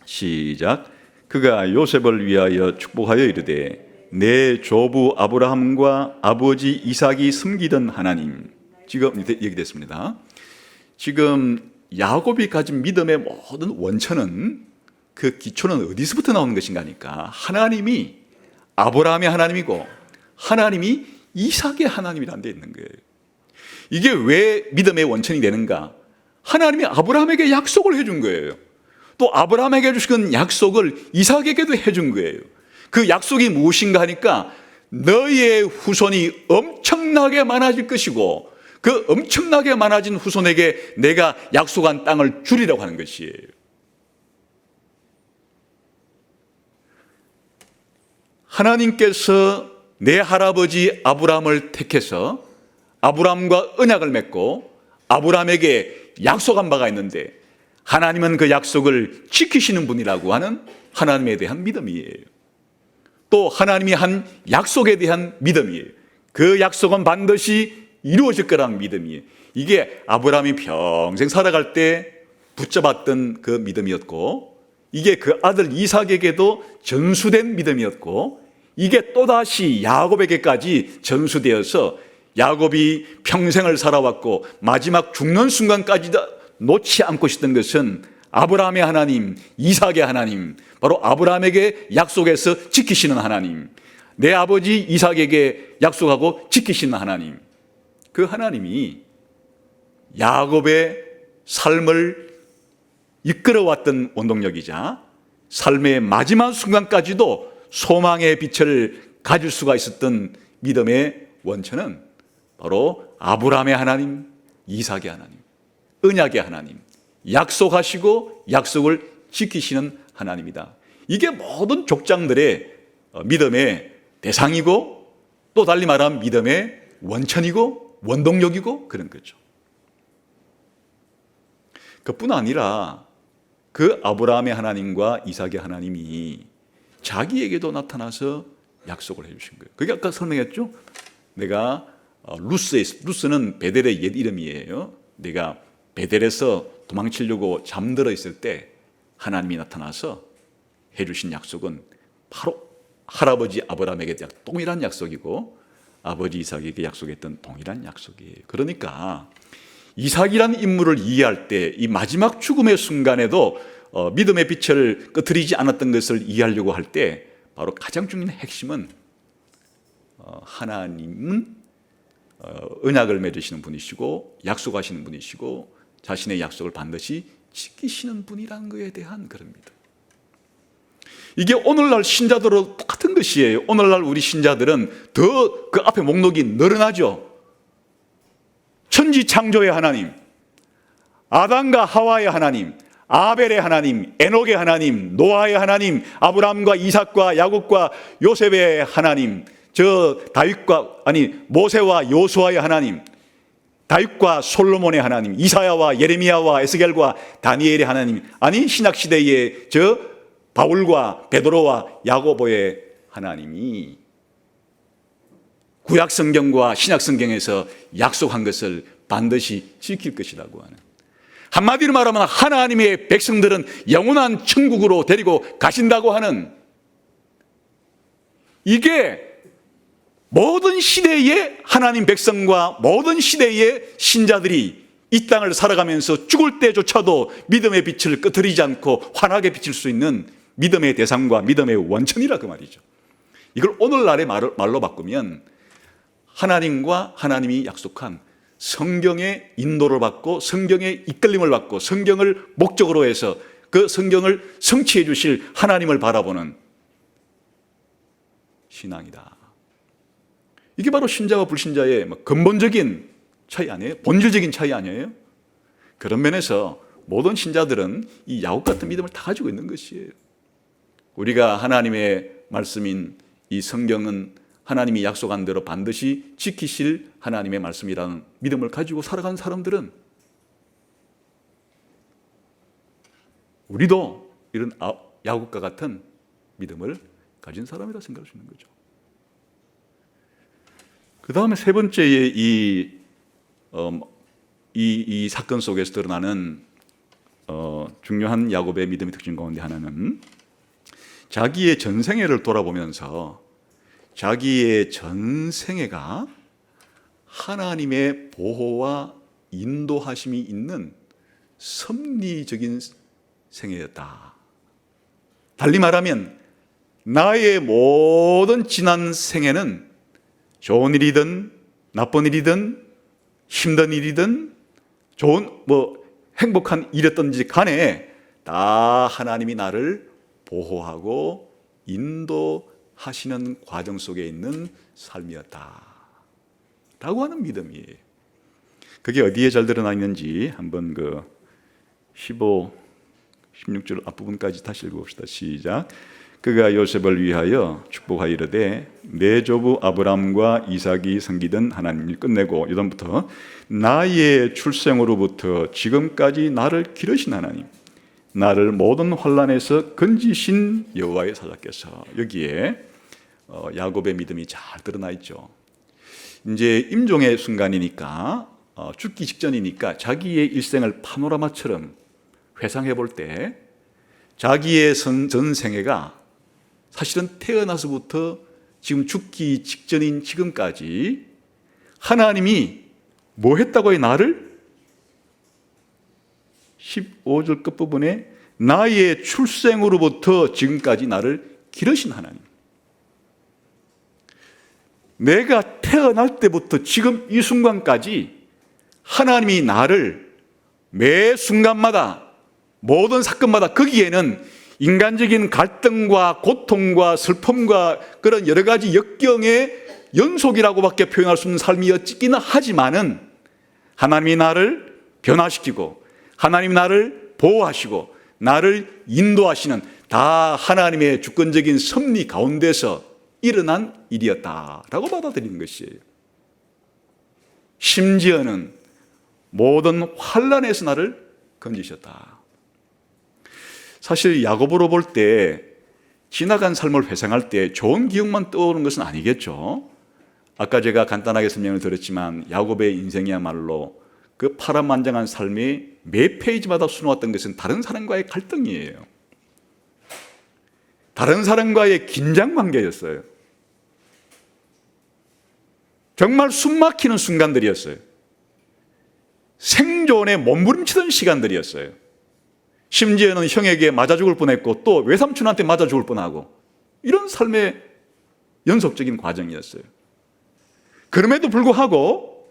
시작. 그가 요셉을 위하여 축복하여 이르되 내 조부 아브라함과 아버지 이삭이 섬기던 하나님. 지금 얘기됐습니다. 지금 야곱이 가진 믿음의 모든 원천은, 그 기초는 어디서부터 나오는 것인가 하니까 하나님이 아브라함의 하나님이고 하나님이 이삭의 하나님이라는 데 있는 거예요. 이게 왜 믿음의 원천이 되는가? 하나님이 아브라함에게 약속을 해준 거예요. 또 아브라함에게 주신 약속을 이삭에게도 해준 거예요. 그 약속이 무엇인가 하니까 너희의 후손이 엄청나게 많아질 것이고 그 엄청나게 많아진 후손에게 내가 약속한 땅을 주리라고 하는 것이에요. 하나님께서 내 할아버지 아브라함을 택해서 아브라함과 언약을 맺고 아브라함에게 약속한 바가 있는데 하나님은 그 약속을 지키시는 분이라고 하는 하나님에 대한 믿음이에요. 또 하나님이 한 약속에 대한 믿음이에요. 그 약속은 반드시 이루어질 거라는 믿음이에요. 이게 아브라함이 평생 살아갈 때 붙잡았던 그 믿음이었고, 이게 그 아들 이삭에게도 전수된 믿음이었고, 이게 또다시 야곱에게까지 전수되어서 야곱이 평생을 살아왔고 마지막 죽는 순간까지도 놓지 않고 싶던 것은 아브라함의 하나님, 이삭의 하나님, 바로 아브라함에게 약속해서 지키시는 하나님, 내 아버지 이삭에게 약속하고 지키시는 하나님, 그 하나님이 야곱의 삶을 이끌어왔던 원동력이자 삶의 마지막 순간까지도 소망의 빛을 가질 수가 있었던 믿음의 원천은 바로 아브라함의 하나님, 이삭의 하나님, 언약의 하나님, 약속하시고 약속을 지키시는 하나님이다. 이게 모든 족장들의 믿음의 대상이고 또 달리 말하면 믿음의 원천이고 원동력이고 그런 거죠. 그뿐 아니라 그 아브라함의 하나님과 이삭의 하나님이 자기에게도 나타나서 약속을 해주신 거예요. 그게 아까 설명했죠. 내가 루스는 베델의 옛 이름이에요. 내가 베델에서 도망치려고 잠들어 있을 때 하나님이 나타나서 해주신 약속은 바로 할아버지 아브라함에게 동일한 약속이고 아버지 이삭에게 약속했던 동일한 약속이에요. 그러니까 이삭이라는 인물을 이해할 때 이 마지막 죽음의 순간에도 믿음의 빛을 끄트리지 않았던 것을 이해하려고 할 때 바로 가장 중요한 핵심은 하나님은 언약을 맺으시는 분이시고 약속하시는 분이시고 자신의 약속을 반드시 지키시는 분이라는 것에 대한 그런 믿음. 이게 오늘날 신자들도 똑같은 것이에요. 오늘날 우리 신자들은 더 그 앞에 목록이 늘어나죠. 천지 창조의 하나님, 아담과 하와의 하나님, 아벨의 하나님, 에녹의 하나님, 노아의 하나님, 아브라함과 이삭과 야곱과 요셉의 하나님, 모세와 요수아의 하나님, 다윗과 솔로몬의 하나님, 이사야와 예레미야와 에스겔과 다니엘의 하나님, 아니 신약 시대의 바울과 베드로와 야고보의 하나님이 구약 성경과 신약 성경에서 약속한 것을 반드시 지킬 것이라고 하는, 한마디로 말하면 하나님의 백성들은 영원한 천국으로 데리고 가신다고 하는 이게 모든 시대의 하나님 백성과 모든 시대의 신자들이 이 땅을 살아가면서 죽을 때조차도 믿음의 빛을 끄트리지 않고 환하게 비칠 수 있는 믿음의 대상과 믿음의 원천이라 그 말이죠. 이걸 오늘날의 말로 바꾸면 하나님과 하나님이 약속한 성경의 인도를 받고 성경의 이끌림을 받고 성경을 목적으로 해서 그 성경을 성취해 주실 하나님을 바라보는 신앙이다. 이게 바로 신자와 불신자의 근본적인 차이 아니에요? 본질적인 차이 아니에요? 그런 면에서 모든 신자들은 이 야곱 같은 믿음을 다 가지고 있는 것이에요. 우리가 하나님의 말씀인 이 성경은 하나님이 약속한 대로 반드시 지키실 하나님의 말씀이라는 믿음을 가지고 살아가는 사람들은 우리도 이런 야곱과 같은 믿음을 가진 사람이라 생각할 수 있는 거죠. 그 다음에 세 번째의 이 사건 속에서 드러나는 중요한 야곱의 믿음의 특징 가운데 하나는 자기의 전생애를 돌아보면서 자기의 전생애가 하나님의 보호와 인도하심이 있는 섭리적인 생애였다. 달리 말하면 나의 모든 지난 생애는 좋은 일이든 나쁜 일이든 힘든 일이든 좋은 행복한 일이었든지 간에 다 하나님이 나를 보호하고 인도하시는 과정 속에 있는 삶이었다 라고 하는 믿음이에요. 그게 어디에 잘 드러나 있는지 한번 16절 앞부분까지 다시 읽어봅시다. 시작. 그가 요셉을 위하여 축복하여 이르되 내 조부 아브람과 이삭이 섬기던 하나님을 끝내고 이전부터 나의 출생으로부터 지금까지 나를 기르신 하나님, 나를 모든 환난에서 건지신 여호와의 사자께서. 여기에 야곱의 믿음이 잘 드러나 있죠. 이제 임종의 순간이니까 죽기 직전이니까 자기의 일생을 파노라마처럼 회상해 볼 때 자기의 전생애가 사실은 태어나서부터 지금 죽기 직전인 지금까지 하나님이 뭐 했다고요? 나를 15절 끝부분에 나의 출생으로부터 지금까지 나를 기르신 하나님. 내가 태어날 때부터 지금 이 순간까지 하나님이 나를 매 순간마다 모든 사건마다 거기에는 인간적인 갈등과 고통과 슬픔과 그런 여러 가지 역경의 연속이라고밖에 표현할 수 없는 삶이었기는 하지만은 하나님이 나를 변화시키고 하나님이 나를 보호하시고 나를 인도하시는 다 하나님의 주권적인 섭리 가운데서 일어난 일이었다라고 받아들이는 것이에요. 심지어는 모든 환난에서 나를 건지셨다. 사실 야곱으로 볼 때 지나간 삶을 회상할 때 좋은 기억만 떠오르는 것은 아니겠죠. 아까 제가 간단하게 설명을 드렸지만 야곱의 인생이야말로 그 파란만장한 삶이 매 페이지마다 수놓았던 것은 다른 사람과의 갈등이에요. 다른 사람과의 긴장 관계였어요. 정말 숨막히는 순간들이었어요. 생존에 몸부림치던 시간들이었어요. 심지어는 형에게 맞아 죽을 뻔했고 또 외삼촌한테 맞아 죽을 뻔하고 이런 삶의 연속적인 과정이었어요. 그럼에도 불구하고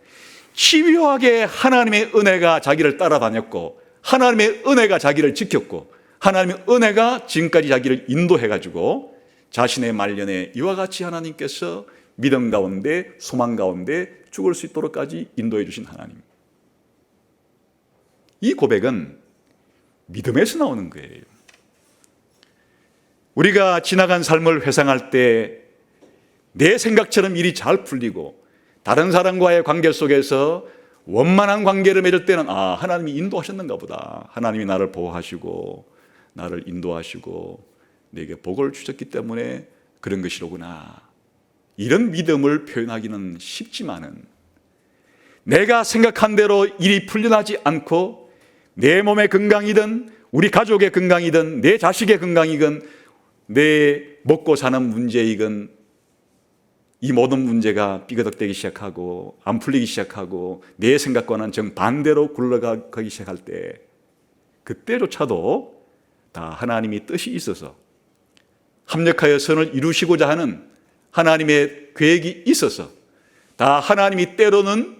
집요하게 하나님의 은혜가 자기를 따라다녔고 하나님의 은혜가 자기를 지켰고 하나님의 은혜가 지금까지 자기를 인도해가지고 자신의 말년에 이와 같이 하나님께서 믿음 가운데 소망 가운데 죽을 수 있도록까지 인도해 주신 하나님. 이 고백은 믿음에서 나오는 거예요. 우리가 지나간 삶을 회상할 때 내 생각처럼 일이 잘 풀리고 다른 사람과의 관계 속에서 원만한 관계를 맺을 때는 하나님이 인도하셨는가 보다. 하나님이 나를 보호하시고 나를 인도하시고 내게 복을 주셨기 때문에 그런 것이로구나. 이런 믿음을 표현하기는 쉽지만은 내가 생각한 대로 일이 풀려나지 않고 내 몸의 건강이든 우리 가족의 건강이든 내 자식의 건강이든 내 먹고 사는 문제이건 이 모든 문제가 삐그덕대기 시작하고 안 풀리기 시작하고 내 생각과는 정반대로 굴러가기 시작할 때, 그때조차도 다 하나님이 뜻이 있어서 합력하여 선을 이루시고자 하는 하나님의 계획이 있어서 다 하나님이 때로는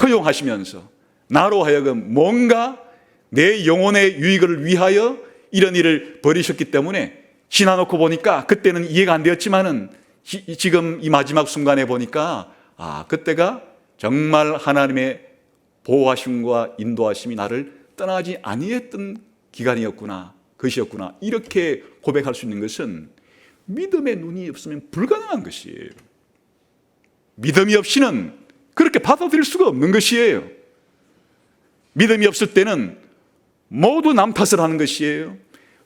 허용하시면서 나로 하여금 뭔가 내 영혼의 유익을 위하여 이런 일을 벌이셨기 때문에 지나놓고 보니까 그때는 이해가 안 되었지만은 지금 이 마지막 순간에 보니까 그때가 정말 하나님의 보호하심과 인도하심이 나를 떠나지 아니했던 기간이었구나, 것이었구나, 이렇게 고백할 수 있는 것은 믿음의 눈이 없으면 불가능한 것이에요. 믿음이 없이는 그렇게 받아들일 수가 없는 것이에요. 믿음이 없을 때는 모두 남 탓을 하는 것이에요.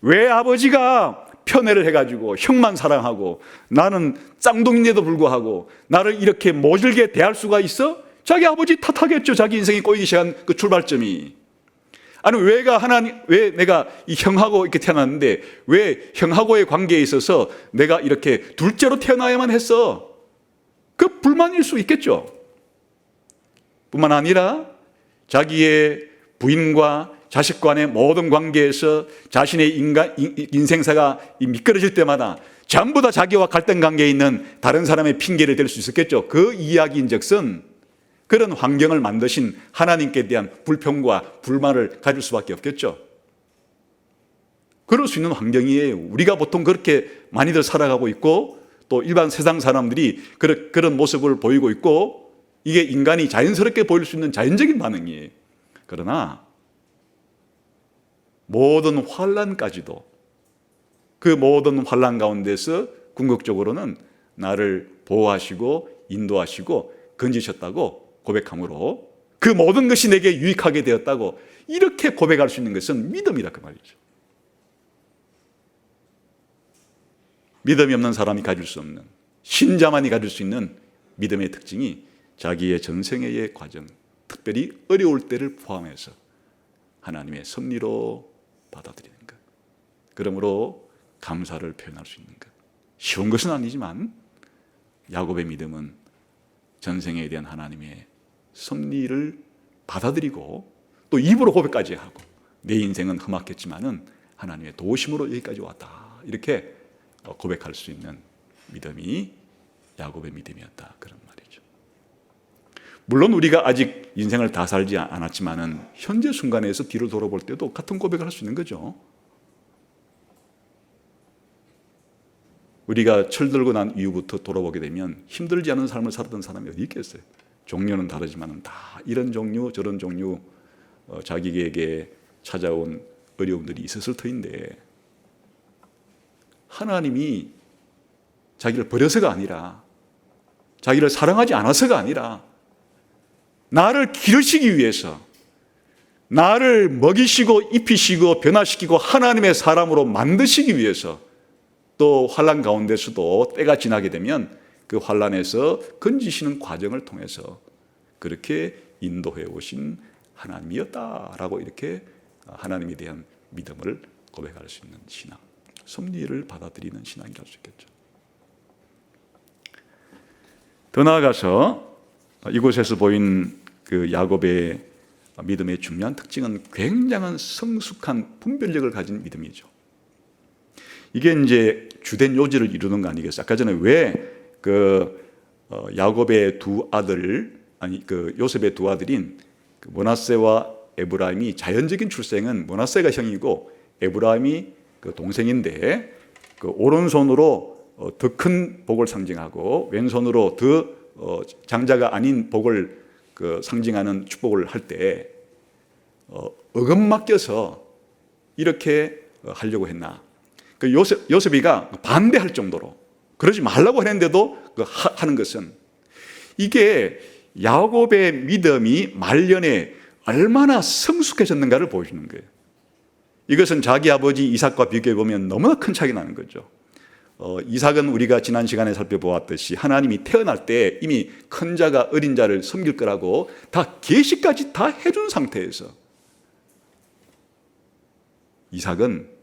왜 아버지가 편애를 해가지고 형만 사랑하고 나는 쌍둥이인데도 불구하고 나를 이렇게 모질게 대할 수가 있어? 자기 아버지 탓하겠죠. 자기 인생이 꼬이기 시작한 그 출발점이. 아니 왜 내가 이 형하고 이렇게 태어났는데 왜 형하고의 관계에 있어서 내가 이렇게 둘째로 태어나야만 했어? 그 불만일 수 있겠죠. 뿐만 아니라 자기의 부인과 자식 간의 모든 관계에서 자신의 인생사가 미끄러질 때마다 전부 다 자기와 갈등 관계에 있는 다른 사람의 핑계를 댈 수 있었겠죠. 그 이야기인즉슨 그런 환경을 만드신 하나님께 대한 불평과 불만을 가질 수밖에 없겠죠. 그럴 수 있는 환경이에요. 우리가 보통 그렇게 많이들 살아가고 있고 또 일반 세상 사람들이 그런 모습을 보이고 있고 이게 인간이 자연스럽게 보일 수 있는 자연적인 반응이에요. 그러나 모든 환난까지도 그 모든 환난 가운데서 궁극적으로는 나를 보호하시고 인도하시고 건지셨다고 고백함으로 그 모든 것이 내게 유익하게 되었다고 이렇게 고백할 수 있는 것은 믿음이라 그 말이죠. 믿음이 없는 사람이 가질 수 없는, 신자만이 가질 수 있는 믿음의 특징이 자기의 전생애의 과정, 특별히 어려울 때를 포함해서 하나님의 섭리로 받아들이는 것, 그러므로 감사를 표현할 수 있는 것. 쉬운 것은 아니지만 야곱의 믿음은 전생에 대한 하나님의 섭리를 받아들이고 또 입으로 고백까지 하고 내 인생은 험악했지만은 하나님의 도우심으로 여기까지 왔다, 이렇게 고백할 수 있는 믿음이 야곱의 믿음이었다, 그런 말이죠. 물론 우리가 아직 인생을 다 살지 않았지만은 현재 순간에서 뒤를 돌아볼 때도 같은 고백을 할 수 있는 거죠. 우리가 철들고 난 이후부터 돌아보게 되면 힘들지 않은 삶을 살았던 사람이 어디 있겠어요? 종류는 다르지만 다 이런 종류 저런 종류 자기에게 찾아온 어려움들이 있었을 터인데, 하나님이 자기를 버려서가 아니라, 자기를 사랑하지 않아서가 아니라 나를 기르시기 위해서, 나를 먹이시고 입히시고 변화시키고 하나님의 사람으로 만드시기 위해서, 또 환난 가운데서도 때가 지나게 되면 그 환난에서 건지시는 과정을 통해서 그렇게 인도해 오신 하나님이었다라고 이렇게 하나님에 대한 믿음을 고백할 수 있는 신앙, 섭리를 받아들이는 신앙이라고 할 수 있겠죠. 더 나아가서 이곳에서 보인 그 야곱의 믿음의 중요한 특징은 굉장한 성숙한 분별력을 가진 믿음이죠. 이게 이제 주된 요지를 이루는 거 아니겠어요? 아까 전에 왜 야곱의 두 아들, 요셉의 두 아들인 므낫세와 에브라임이, 자연적인 출생은 므낫세가 형이고 에브라임이 그 동생인데, 그 오른손으로 더 큰 복을 상징하고 왼손으로 더 장자가 아닌 복을 상징하는 축복을 할 때 어긋맞겨서 이렇게 하려고 했나? 그 요셉이가 반대할 정도로, 그러지 말라고 했는데도 하는 것은, 이게 야곱의 믿음이 말년에 얼마나 성숙해졌는가를 보여주는 거예요. 이것은 자기 아버지 이삭과 비교해 보면 너무나 큰 차이가 나는 거죠. 이삭은 우리가 지난 시간에 살펴보았듯이 하나님이 태어날 때 이미 큰 자가 어린 자를 섬길 거라고 다 계시까지 다 해준 상태에서, 이삭은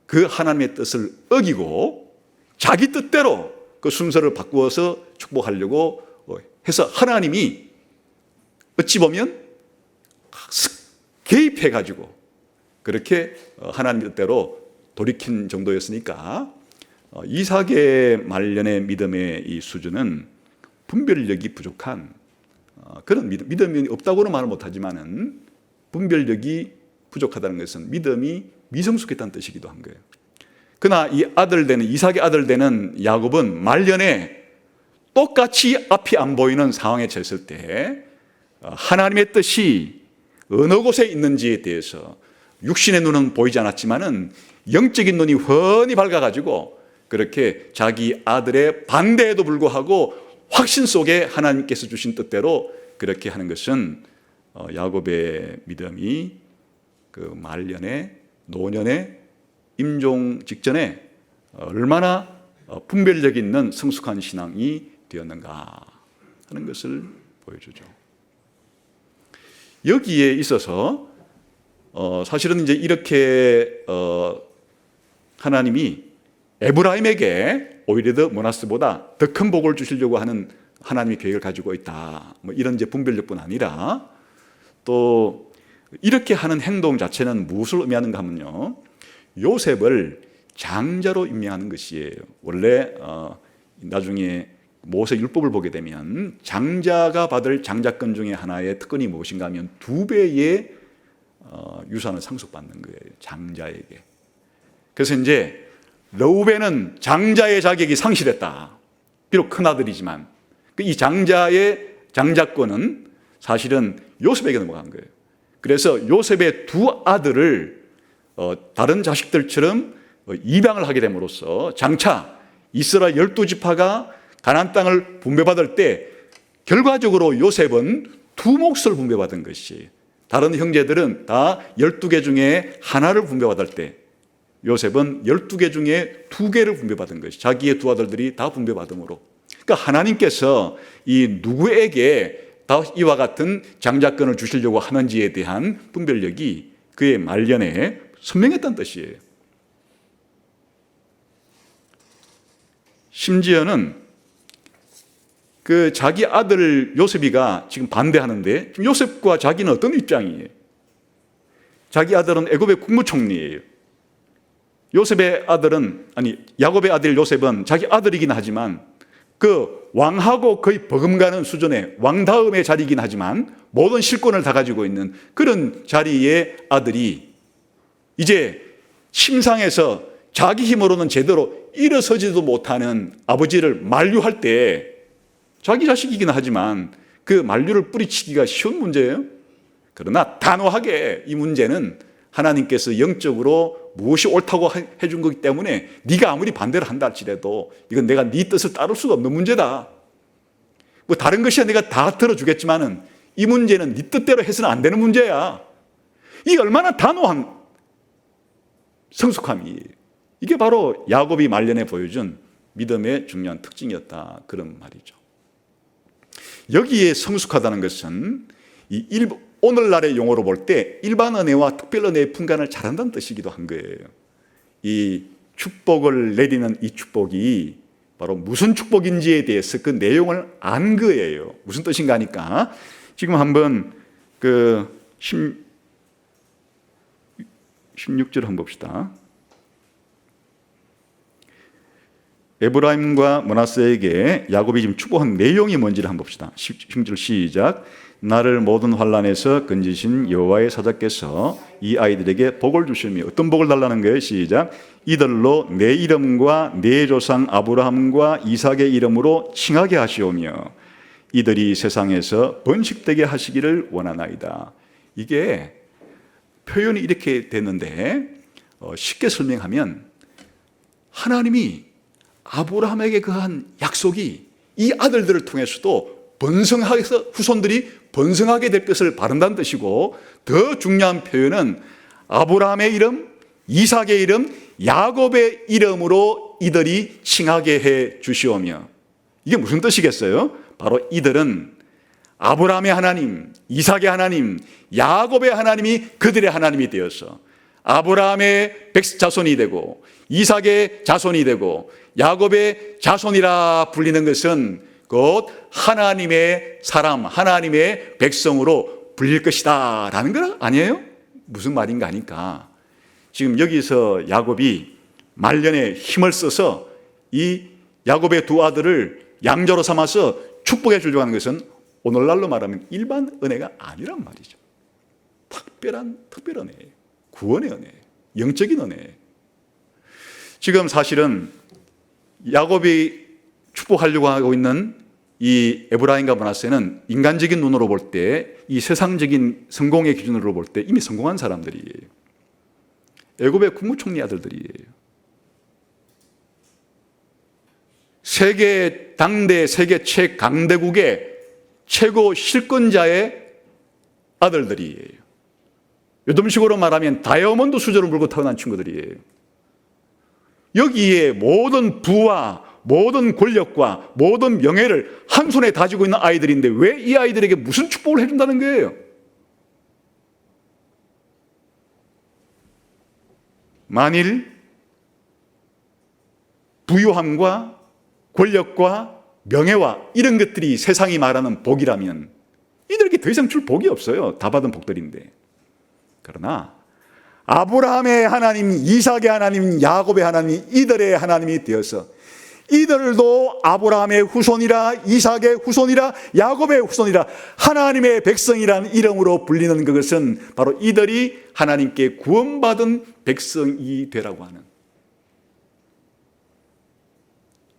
그 하나님의 뜻을 어기고 자기 뜻대로 그 순서를 바꾸어서 축복하려고 해서 하나님이 어찌 보면 개입해가지고 그렇게 하나님 뜻대로 돌이킨 정도였으니까 이삭의 말년의 믿음의 이 수준은 분별력이 부족한 그런 믿음이 없다고는 말을 못하지만은 분별력이 부족하다는 것은 믿음이 미성숙했다는 뜻이기도 한 거예요. 그러나 이 아들 되는 이삭의 아들 되는 야곱은 말년에 똑같이 앞이 안 보이는 상황에 처했을 때 하나님의 뜻이 어느 곳에 있는지에 대해서 육신의 눈은 보이지 않았지만은 영적인 눈이 훤히 밝아가지고 그렇게 자기 아들의 반대에도 불구하고 확신 속에 하나님께서 주신 뜻대로 그렇게 하는 것은 야곱의 믿음이 그 말년에 노년에 임종 직전에 얼마나 분별력 있는 성숙한 신앙이 되었는가 하는 것을 보여주죠. 여기에 있어서 사실은 이제 이렇게 하나님이 에브라임에게 오히려 더 모나스보다 더 큰 복을 주시려고 하는 하나님의 계획을 가지고 있다. 뭐 이런 이제 분별력뿐 아니라 또 이렇게 하는 행동 자체는 무엇을 의미하는가 하면요, 요셉을 장자로 임명하는 것이에요. 원래 나중에 모세 율법을 보게 되면 장자가 받을 장자권 중에 하나의 특권이 무엇인가 하면 2배의 유산을 상속받는 거예요, 장자에게. 그래서 이제 르우벤은 장자의 자격이 상실했다. 비록 큰아들이지만 이 장자의 장자권은 사실은 요셉에게 넘어간 거예요. 그래서 요셉의 2 아들을 다른 자식들처럼 입양을 하게 됨으로써 장차 이스라엘 12지파가 가나안 땅을 분배받을 때 결과적으로 요셉은 2 몫을 분배받은 것이, 다른 형제들은 다 12개 중에 하나를 분배받을 때 요셉은 12개 중에 2개를 분배받은 것이, 자기의 2 아들들이 다 분배받음으로. 그러니까 하나님께서 이 누구에게 다 이와 같은 장자권을 주시려고 하는지에 대한 분별력이 그의 말년에 선명했다는 뜻이에요. 심지어는 그 자기 아들 요셉이가 지금 반대하는데 지금 요셉과 자기는 어떤 입장이에요? 자기 아들은 애굽의 국무총리예요. 요셉의 아들은, 야곱의 아들 요셉은 자기 아들이긴 하지만 그 왕하고 거의 버금가는 수준의 왕 다음의 자리이긴 하지만 모든 실권을 다 가지고 있는 그런 자리의 아들이 이제 침상에서 자기 힘으로는 제대로 일어서지도 못하는 아버지를 만류할 때, 자기 자식이긴 하지만 그 만류를 뿌리치기가 쉬운 문제예요. 그러나 단호하게 이 문제는 하나님께서 영적으로 무엇이 옳다고 해준 거기 때문에 네가 아무리 반대를 한다 할지라도 이건 내가 네 뜻을 따를 수가 없는 문제다. 뭐 다른 것이야 내가 다 들어주겠지만은 이 문제는 네 뜻대로 해서는 안 되는 문제야. 이 얼마나 단호한 성숙함이에요. 이게 바로 야곱이 말년에 보여준 믿음의 중요한 특징이었다, 그런 말이죠. 여기에 성숙하다는 것은 오늘날의 용어로 볼 때 일반 은혜와 특별 은혜의 분간을 잘한다는 뜻이기도 한 거예요. 이 축복을 내리는 이 축복이 바로 무슨 축복인지에 대해서 그 내용을 안 거예요. 무슨 뜻인가 하니까 지금 한번 그 16절 한번 봅시다. 에브라임과 므낫세에게 야곱이 지금 축복한 내용이 뭔지를 한번 봅시다. 16절 시작. 나를 모든 환난에서 건지신 여호와의 사자께서 이 아이들에게 복을 주시며, 어떤 복을 달라는 거예요? 시작. 이들로 내 이름과 내 조상 아브라함과 이삭의 이름으로 칭하게 하시오며 이들이 세상에서 번식되게 하시기를 원하나이다. 이게 표현이 이렇게 됐는데 쉽게 설명하면 하나님이 아브라함에게 그한 약속이 이 아들들을 통해서도 번성해서 후손들이 번성하게 될 것을 바란다는 뜻이고, 더 중요한 표현은 아브라함의 이름, 이삭의 이름, 야곱의 이름으로 이들이 칭하게 해 주시오며, 이게 무슨 뜻이겠어요? 바로 이들은 아브라함의 하나님, 이삭의 하나님, 야곱의 하나님이 그들의 하나님이 되어서 아브라함의 자손이 되고 이삭의 자손이 되고 야곱의 자손이라 불리는 것은 곧 하나님의 사람, 하나님의 백성으로 불릴 것이다 라는 거 아니에요? 무슨 말인가 하니까 지금 여기서 야곱이 말년에 힘을 써서 이 야곱의 두 아들을 양자로 삼아서 축복해 주려고 하는 것은 오늘날로 말하면 일반 은혜가 아니란 말이죠. 특별한 은혜예요. 구원의 은혜, 영적인 은혜. 지금 사실은 야곱이 축복하려고 하고 있는 이 에브라임과 므낫세는 인간적인 눈으로 볼 때, 이 세상적인 성공의 기준으로 볼 때 이미 성공한 사람들이에요. 애굽의 국무총리 아들들이에요. 당대 세계 최강대국의 최고 실권자의 아들들이에요. 요즘식으로 말하면 다이아몬드 수저를 물고 태어난 친구들이에요. 여기에 모든 부와 모든 권력과 모든 명예를 한 손에 다지고 있는 아이들인데 왜 이 아이들에게 무슨 축복을 해준다는 거예요? 만일 부유함과 권력과 명예와 이런 것들이 세상이 말하는 복이라면 이들에게 더 이상 줄 복이 없어요. 다 받은 복들인데. 그러나 아브라함의 하나님, 이삭의 하나님, 야곱의 하나님, 이들의 하나님이 되어서 이들도 아브라함의 후손이라, 이삭의 후손이라, 야곱의 후손이라, 하나님의 백성이라는 이름으로 불리는 그것은 바로 이들이 하나님께 구원받은 백성이 되라고 하는,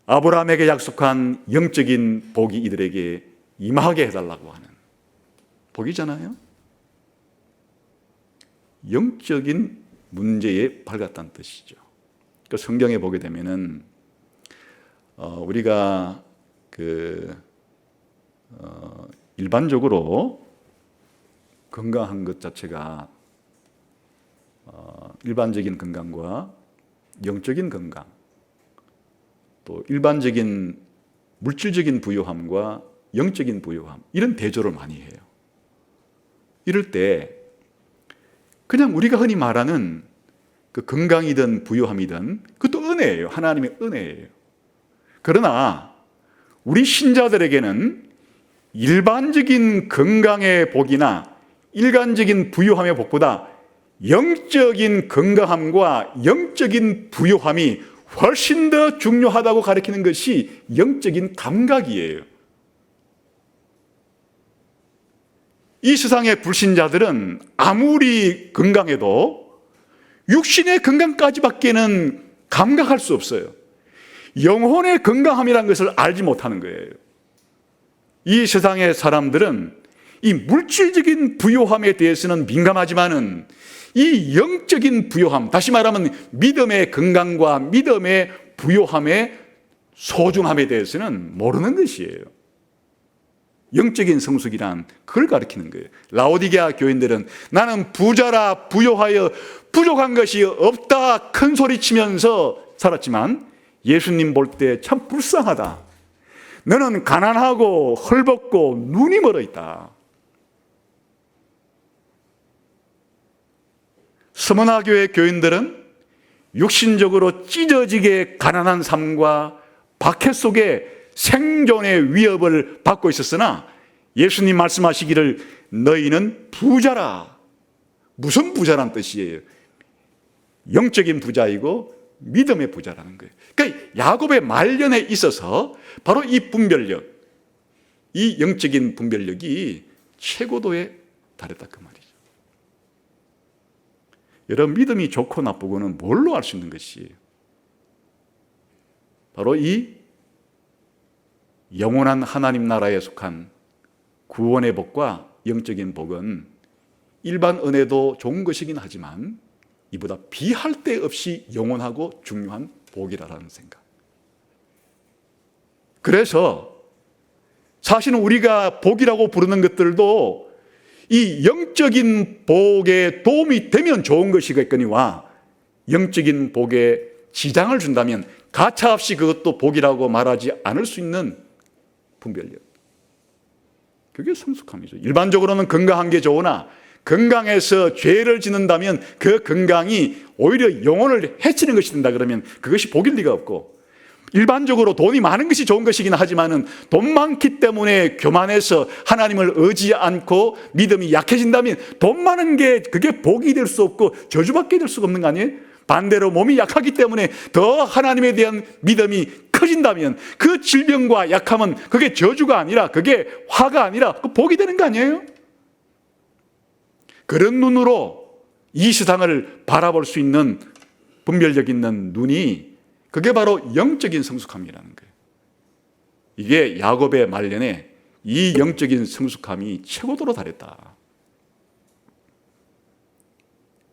아브라함에게 약속한 영적인 복이 이들에게 임하게 해달라고 하는 복이잖아요. 영적인 문제에 밝았다는 뜻이죠. 그 성경에 보게 되면은 우리가 일반적으로 건강한 것 자체가 일반적인 건강과 영적인 건강, 또 일반적인 물질적인 부유함과 영적인 부유함, 이런 대조를 많이 해요. 이럴 때 그냥 우리가 흔히 말하는 그 건강이든 부유함이든 그것도 은혜예요. 하나님의 은혜예요. 그러나 우리 신자들에게는 일반적인 건강의 복이나 일반적인 부유함의 복보다 영적인 건강함과 영적인 부유함이 훨씬 더 중요하다고 가르치는 것이 영적인 감각이에요. 이 세상의 불신자들은 아무리 건강해도 육신의 건강까지밖에는 감각할 수 없어요. 영혼의 건강함이라는 것을 알지 못하는 거예요. 이 세상의 사람들은 이 물질적인 부유함에 대해서는 민감하지만은 이 영적인 부유함, 다시 말하면 믿음의 건강과 믿음의 부유함의 소중함에 대해서는 모르는 것이에요. 영적인 성숙이란 그걸 가리키는 거예요. 라오디게아 교인들은 나는 부자라 부요하여 부족한 것이 없다 큰 소리치면서 살았지만 예수님 볼 때 참 불쌍하다. 너는 가난하고 헐벗고 눈이 멀어 있다. 스무나 교회 교인들은 육신적으로 찢어지게 가난한 삶과 박해 속에 생존의 위협을 받고 있었으나 예수님 말씀하시기를 너희는 부자라. 무슨 부자란 뜻이에요? 영적인 부자이고 믿음의 부자라는 거예요. 그러니까 야곱의 말년에 있어서 바로 이 분별력, 이 영적인 분별력이 최고도에 달했다 그 말이죠. 여러분, 믿음이 좋고 나쁘고는 뭘로 알 수 있는 것이에요? 바로 이 영원한 하나님 나라에 속한 구원의 복과 영적인 복은 일반 은혜도 좋은 것이긴 하지만 이보다 비할 데 없이 영원하고 중요한 복이라는 생각. 그래서 사실은 우리가 복이라고 부르는 것들도 이 영적인 복에 도움이 되면 좋은 것이겠거니와 영적인 복에 지장을 준다면 가차없이 그것도 복이라고 말하지 않을 수 있는 분별력. 그게 성숙함이죠. 일반적으로는 건강한 게 좋으나 건강해서 죄를 짓는다면 그 건강이 오히려 영혼을 해치는 것이 된다 그러면 그것이 복일 리가 없고, 일반적으로 돈이 많은 것이 좋은 것이긴 하지만은 돈 많기 때문에 교만해서 하나님을 의지 않고 믿음이 약해진다면 돈 많은 게 그게 복이 될 수 없고 저주받게 될 수가 없는 거 아니에요? 반대로 몸이 약하기 때문에 더 하나님에 대한 믿음이 커진다면 그 질병과 약함은 그게 저주가 아니라 그게 화가 아니라 그 복이 되는 거 아니에요? 그런 눈으로 이 세상을 바라볼 수 있는 분별력 있는 눈이 그게 바로 영적인 성숙함이라는 거예요. 이게 야곱의 말년에 이 영적인 성숙함이 최고도로 달했다.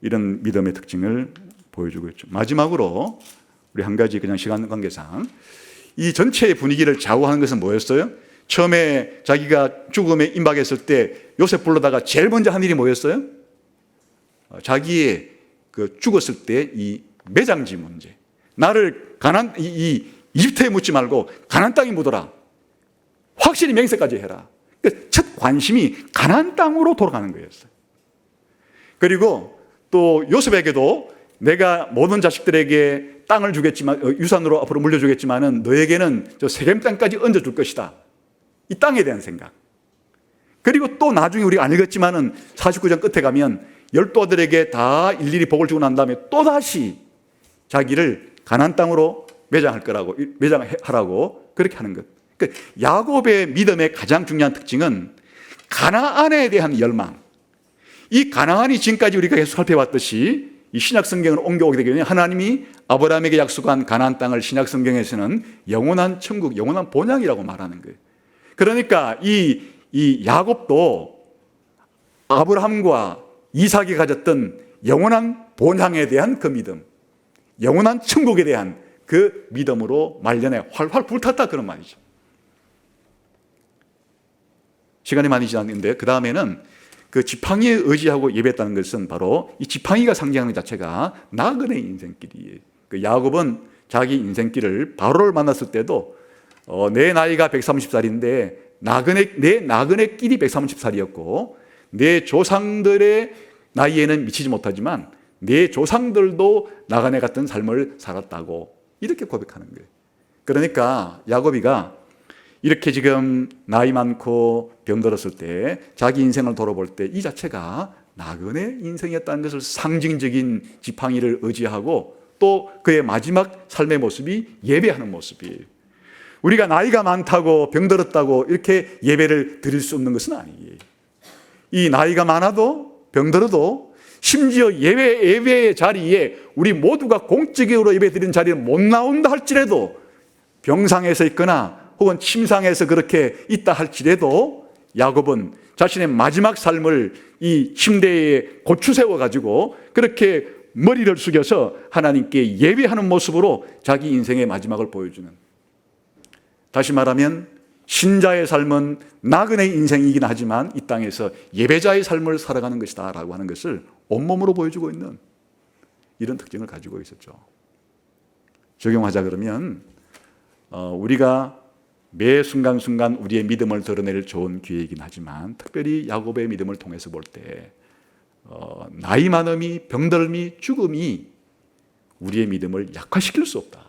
이런 믿음의 특징을 보여주고 있죠. 마지막으로 우리 한 가지 그냥 시간 관계상 이 전체의 분위기를 좌우하는 것은 뭐였어요? 처음에 자기가 죽음에 임박했을 때 요셉 불러다가 제일 먼저 한 일이 뭐였어요? 자기의 그 죽었을 때 이 매장지 문제. 나를 이 이집트에 묻지 말고 가나안 땅에 묻어라. 확실히 맹세까지 해라. 그러니까 첫 관심이 가나안 땅으로 돌아가는 거였어요. 그리고 또 요셉에게도 내가 모든 자식들에게 땅을 주겠지만 유산으로 앞으로 물려주겠지만은 너에게는 저 세겜 땅까지 얹어줄 것이다. 이 땅에 대한 생각. 그리고 또 나중에 우리가 안 읽었지만은 49장 끝에 가면 12아들에게 다 일일이 복을 주고 난 다음에 또다시 자기를 가나안 땅으로 매장하라고 그렇게 하는 것. 그러니까 야곱의 믿음의 가장 중요한 특징은 가나안에 대한 열망. 이 가나안이 지금까지 우리가 계속 살펴봤듯이 이 신약 성경을 옮겨오게 되면 하나님이 아브라함에게 약속한 가나안 땅을 신약 성경에서는 영원한 천국, 영원한 본향이라고 말하는 거예요. 그러니까 이 야곱도 아브라함과 이삭이 가졌던 영원한 본향에 대한 그 믿음, 영원한 천국에 대한 그 믿음으로 말년에 활활 불탔다 그런 말이죠. 시간이 많이 지났는데 그 다음에는 그 지팡이에 의지하고 예배했다는 것은 바로 이 지팡이가 상징하는 자체가 나그네 인생길이에요. 그 야곱은 자기 인생길을 바로를 만났을 때도 내 나이가 130살인데 내 나그네 길이 130살이었고 내 조상들의 나이에는 미치지 못하지만 내 조상들도 나그네 같은 삶을 살았다고 이렇게 고백하는 거예요. 그러니까 야곱이가 이렇게 지금 나이 많고 병들었을 때 자기 인생을 돌아볼 때 이 자체가 나그네 인생이었다는 것을 상징적인 지팡이를 의지하고 또 그의 마지막 삶의 모습이 예배하는 모습이에요. 우리가 나이가 많다고 병들었다고 이렇게 예배를 드릴 수 없는 것은 아니에요. 이 나이가 많아도 병들어도 심지어 예배의 자리에 우리 모두가 공적으로 예배 드리는 자리에 못 나온다 할지라도 병상에서 있거나 혹은 침상에서 그렇게 있다 할지라도 야곱은 자신의 마지막 삶을 이 침대에 고추 세워가지고 그렇게 머리를 숙여서 하나님께 예배하는 모습으로 자기 인생의 마지막을 보여주는, 다시 말하면 신자의 삶은 나그네 인생이긴 하지만 이 땅에서 예배자의 삶을 살아가는 것이다 라고 하는 것을 온몸으로 보여주고 있는 이런 특징을 가지고 있었죠. 적용하자 그러면 우리가 매 순간순간 우리의 믿음을 드러낼 좋은 기회이긴 하지만 특별히 야곱의 믿음을 통해서 볼 때 나이 많음이, 병들음이, 죽음이 우리의 믿음을 약화시킬 수 없다.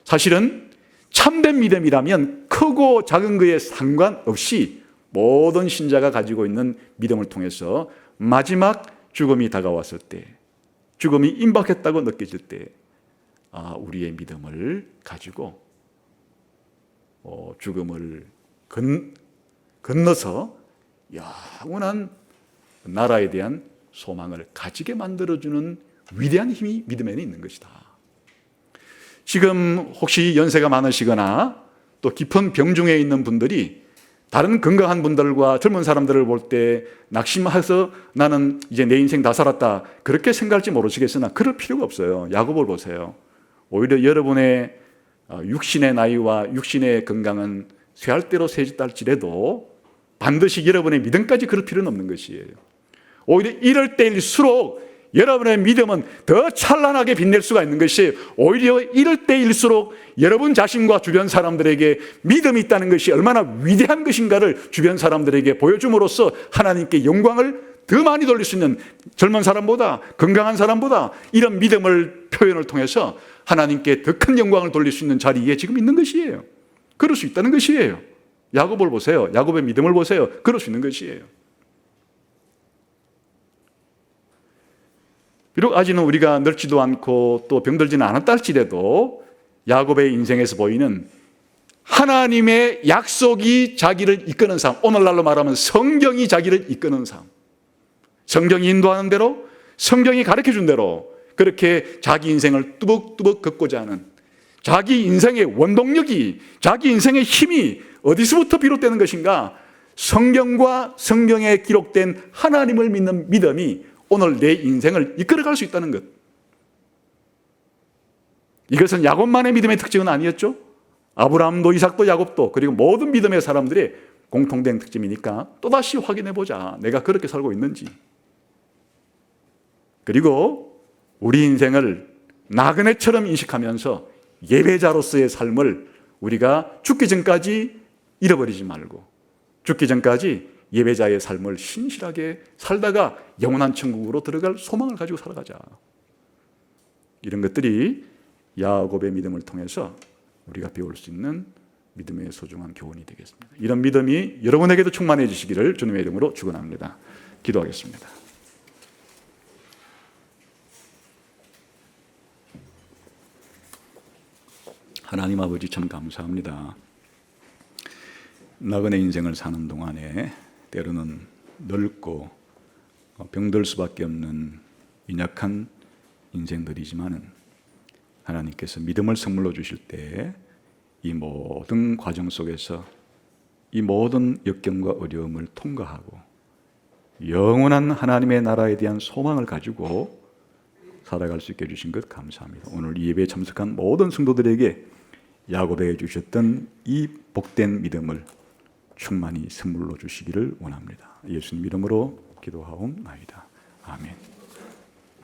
사실은 참된 믿음이라면 크고 작은 것에 상관없이 모든 신자가 가지고 있는 믿음을 통해서 마지막 죽음이 다가왔을 때, 죽음이 임박했다고 느껴질 때 우리의 믿음을 가지고 죽음을 건너서 영원한 나라에 대한 소망을 가지게 만들어주는 위대한 힘이 믿음에는 있는 것이다. 지금 혹시 연세가 많으시거나 또 깊은 병중에 있는 분들이 다른 건강한 분들과 젊은 사람들을 볼 때 낙심해서 나는 이제 내 인생 다 살았다 그렇게 생각할지 모르시겠으나 그럴 필요가 없어요. 야곱을 보세요. 오히려 여러분의 육신의 나이와 육신의 건강은 쇠할 대로 쇠짓할지라도 반드시 여러분의 믿음까지 그럴 필요는 없는 것이에요. 오히려 이럴 때일수록 여러분의 믿음은 더 찬란하게 빛낼 수가 있는 것이, 오히려 이럴 때일수록 여러분 자신과 주변 사람들에게 믿음이 있다는 것이 얼마나 위대한 것인가를 주변 사람들에게 보여줌으로써 하나님께 영광을 더 많이 돌릴 수 있는, 젊은 사람보다 건강한 사람보다 이런 믿음을 표현을 통해서 하나님께 더 큰 영광을 돌릴 수 있는 자리에 지금 있는 것이에요. 그럴 수 있다는 것이에요. 야곱을 보세요. 야곱의 믿음을 보세요. 그럴 수 있는 것이에요. 비록 아직은 우리가 늙지도 않고 또 병들지는 않았다 할지라도 야곱의 인생에서 보이는 하나님의 약속이 자기를 이끄는 삶, 오늘날로 말하면 성경이 자기를 이끄는 삶, 성경이 인도하는 대로, 성경이 가르쳐준 대로 그렇게 자기 인생을 뚜벅뚜벅 걷고자 하는, 자기 인생의 원동력이, 자기 인생의 힘이 어디서부터 비롯되는 것인가? 성경과 성경에 기록된 하나님을 믿는 믿음이 오늘 내 인생을 이끌어갈 수 있다는 것. 이것은 야곱만의 믿음의 특징은 아니었죠. 아브라함도 이삭도 야곱도 그리고 모든 믿음의 사람들의 공통된 특징이니까 또다시 확인해보자. 내가 그렇게 살고 있는지. 그리고 우리 인생을 나그네처럼 인식하면서 예배자로서의 삶을 우리가 죽기 전까지 잃어버리지 말고 죽기 전까지 예배자의 삶을 신실하게 살다가 영원한 천국으로 들어갈 소망을 가지고 살아가자. 이런 것들이 야곱의 믿음을 통해서 우리가 배울 수 있는 믿음의 소중한 교훈이 되겠습니다. 이런 믿음이 여러분에게도 충만해지시기를 주님의 이름으로 축원합니다. 기도하겠습니다. 하나님 아버지 참 감사합니다. 나그네 인생을 사는 동안에 때로는 늙고 병들 수밖에 없는 연약한 인생들이지만은 하나님께서 믿음을 선물로 주실 때 이 모든 과정 속에서 이 모든 역경과 어려움을 통과하고 영원한 하나님의 나라에 대한 소망을 가지고 살아갈 수 있게 해주신 것 감사합니다. 오늘 이 예배에 참석한 모든 성도들에게 야곱에게 주셨던 이 복된 믿음을 충만히 선물로 주시기를 원합니다. 예수님 이름으로 기도하옵나이다. 아멘.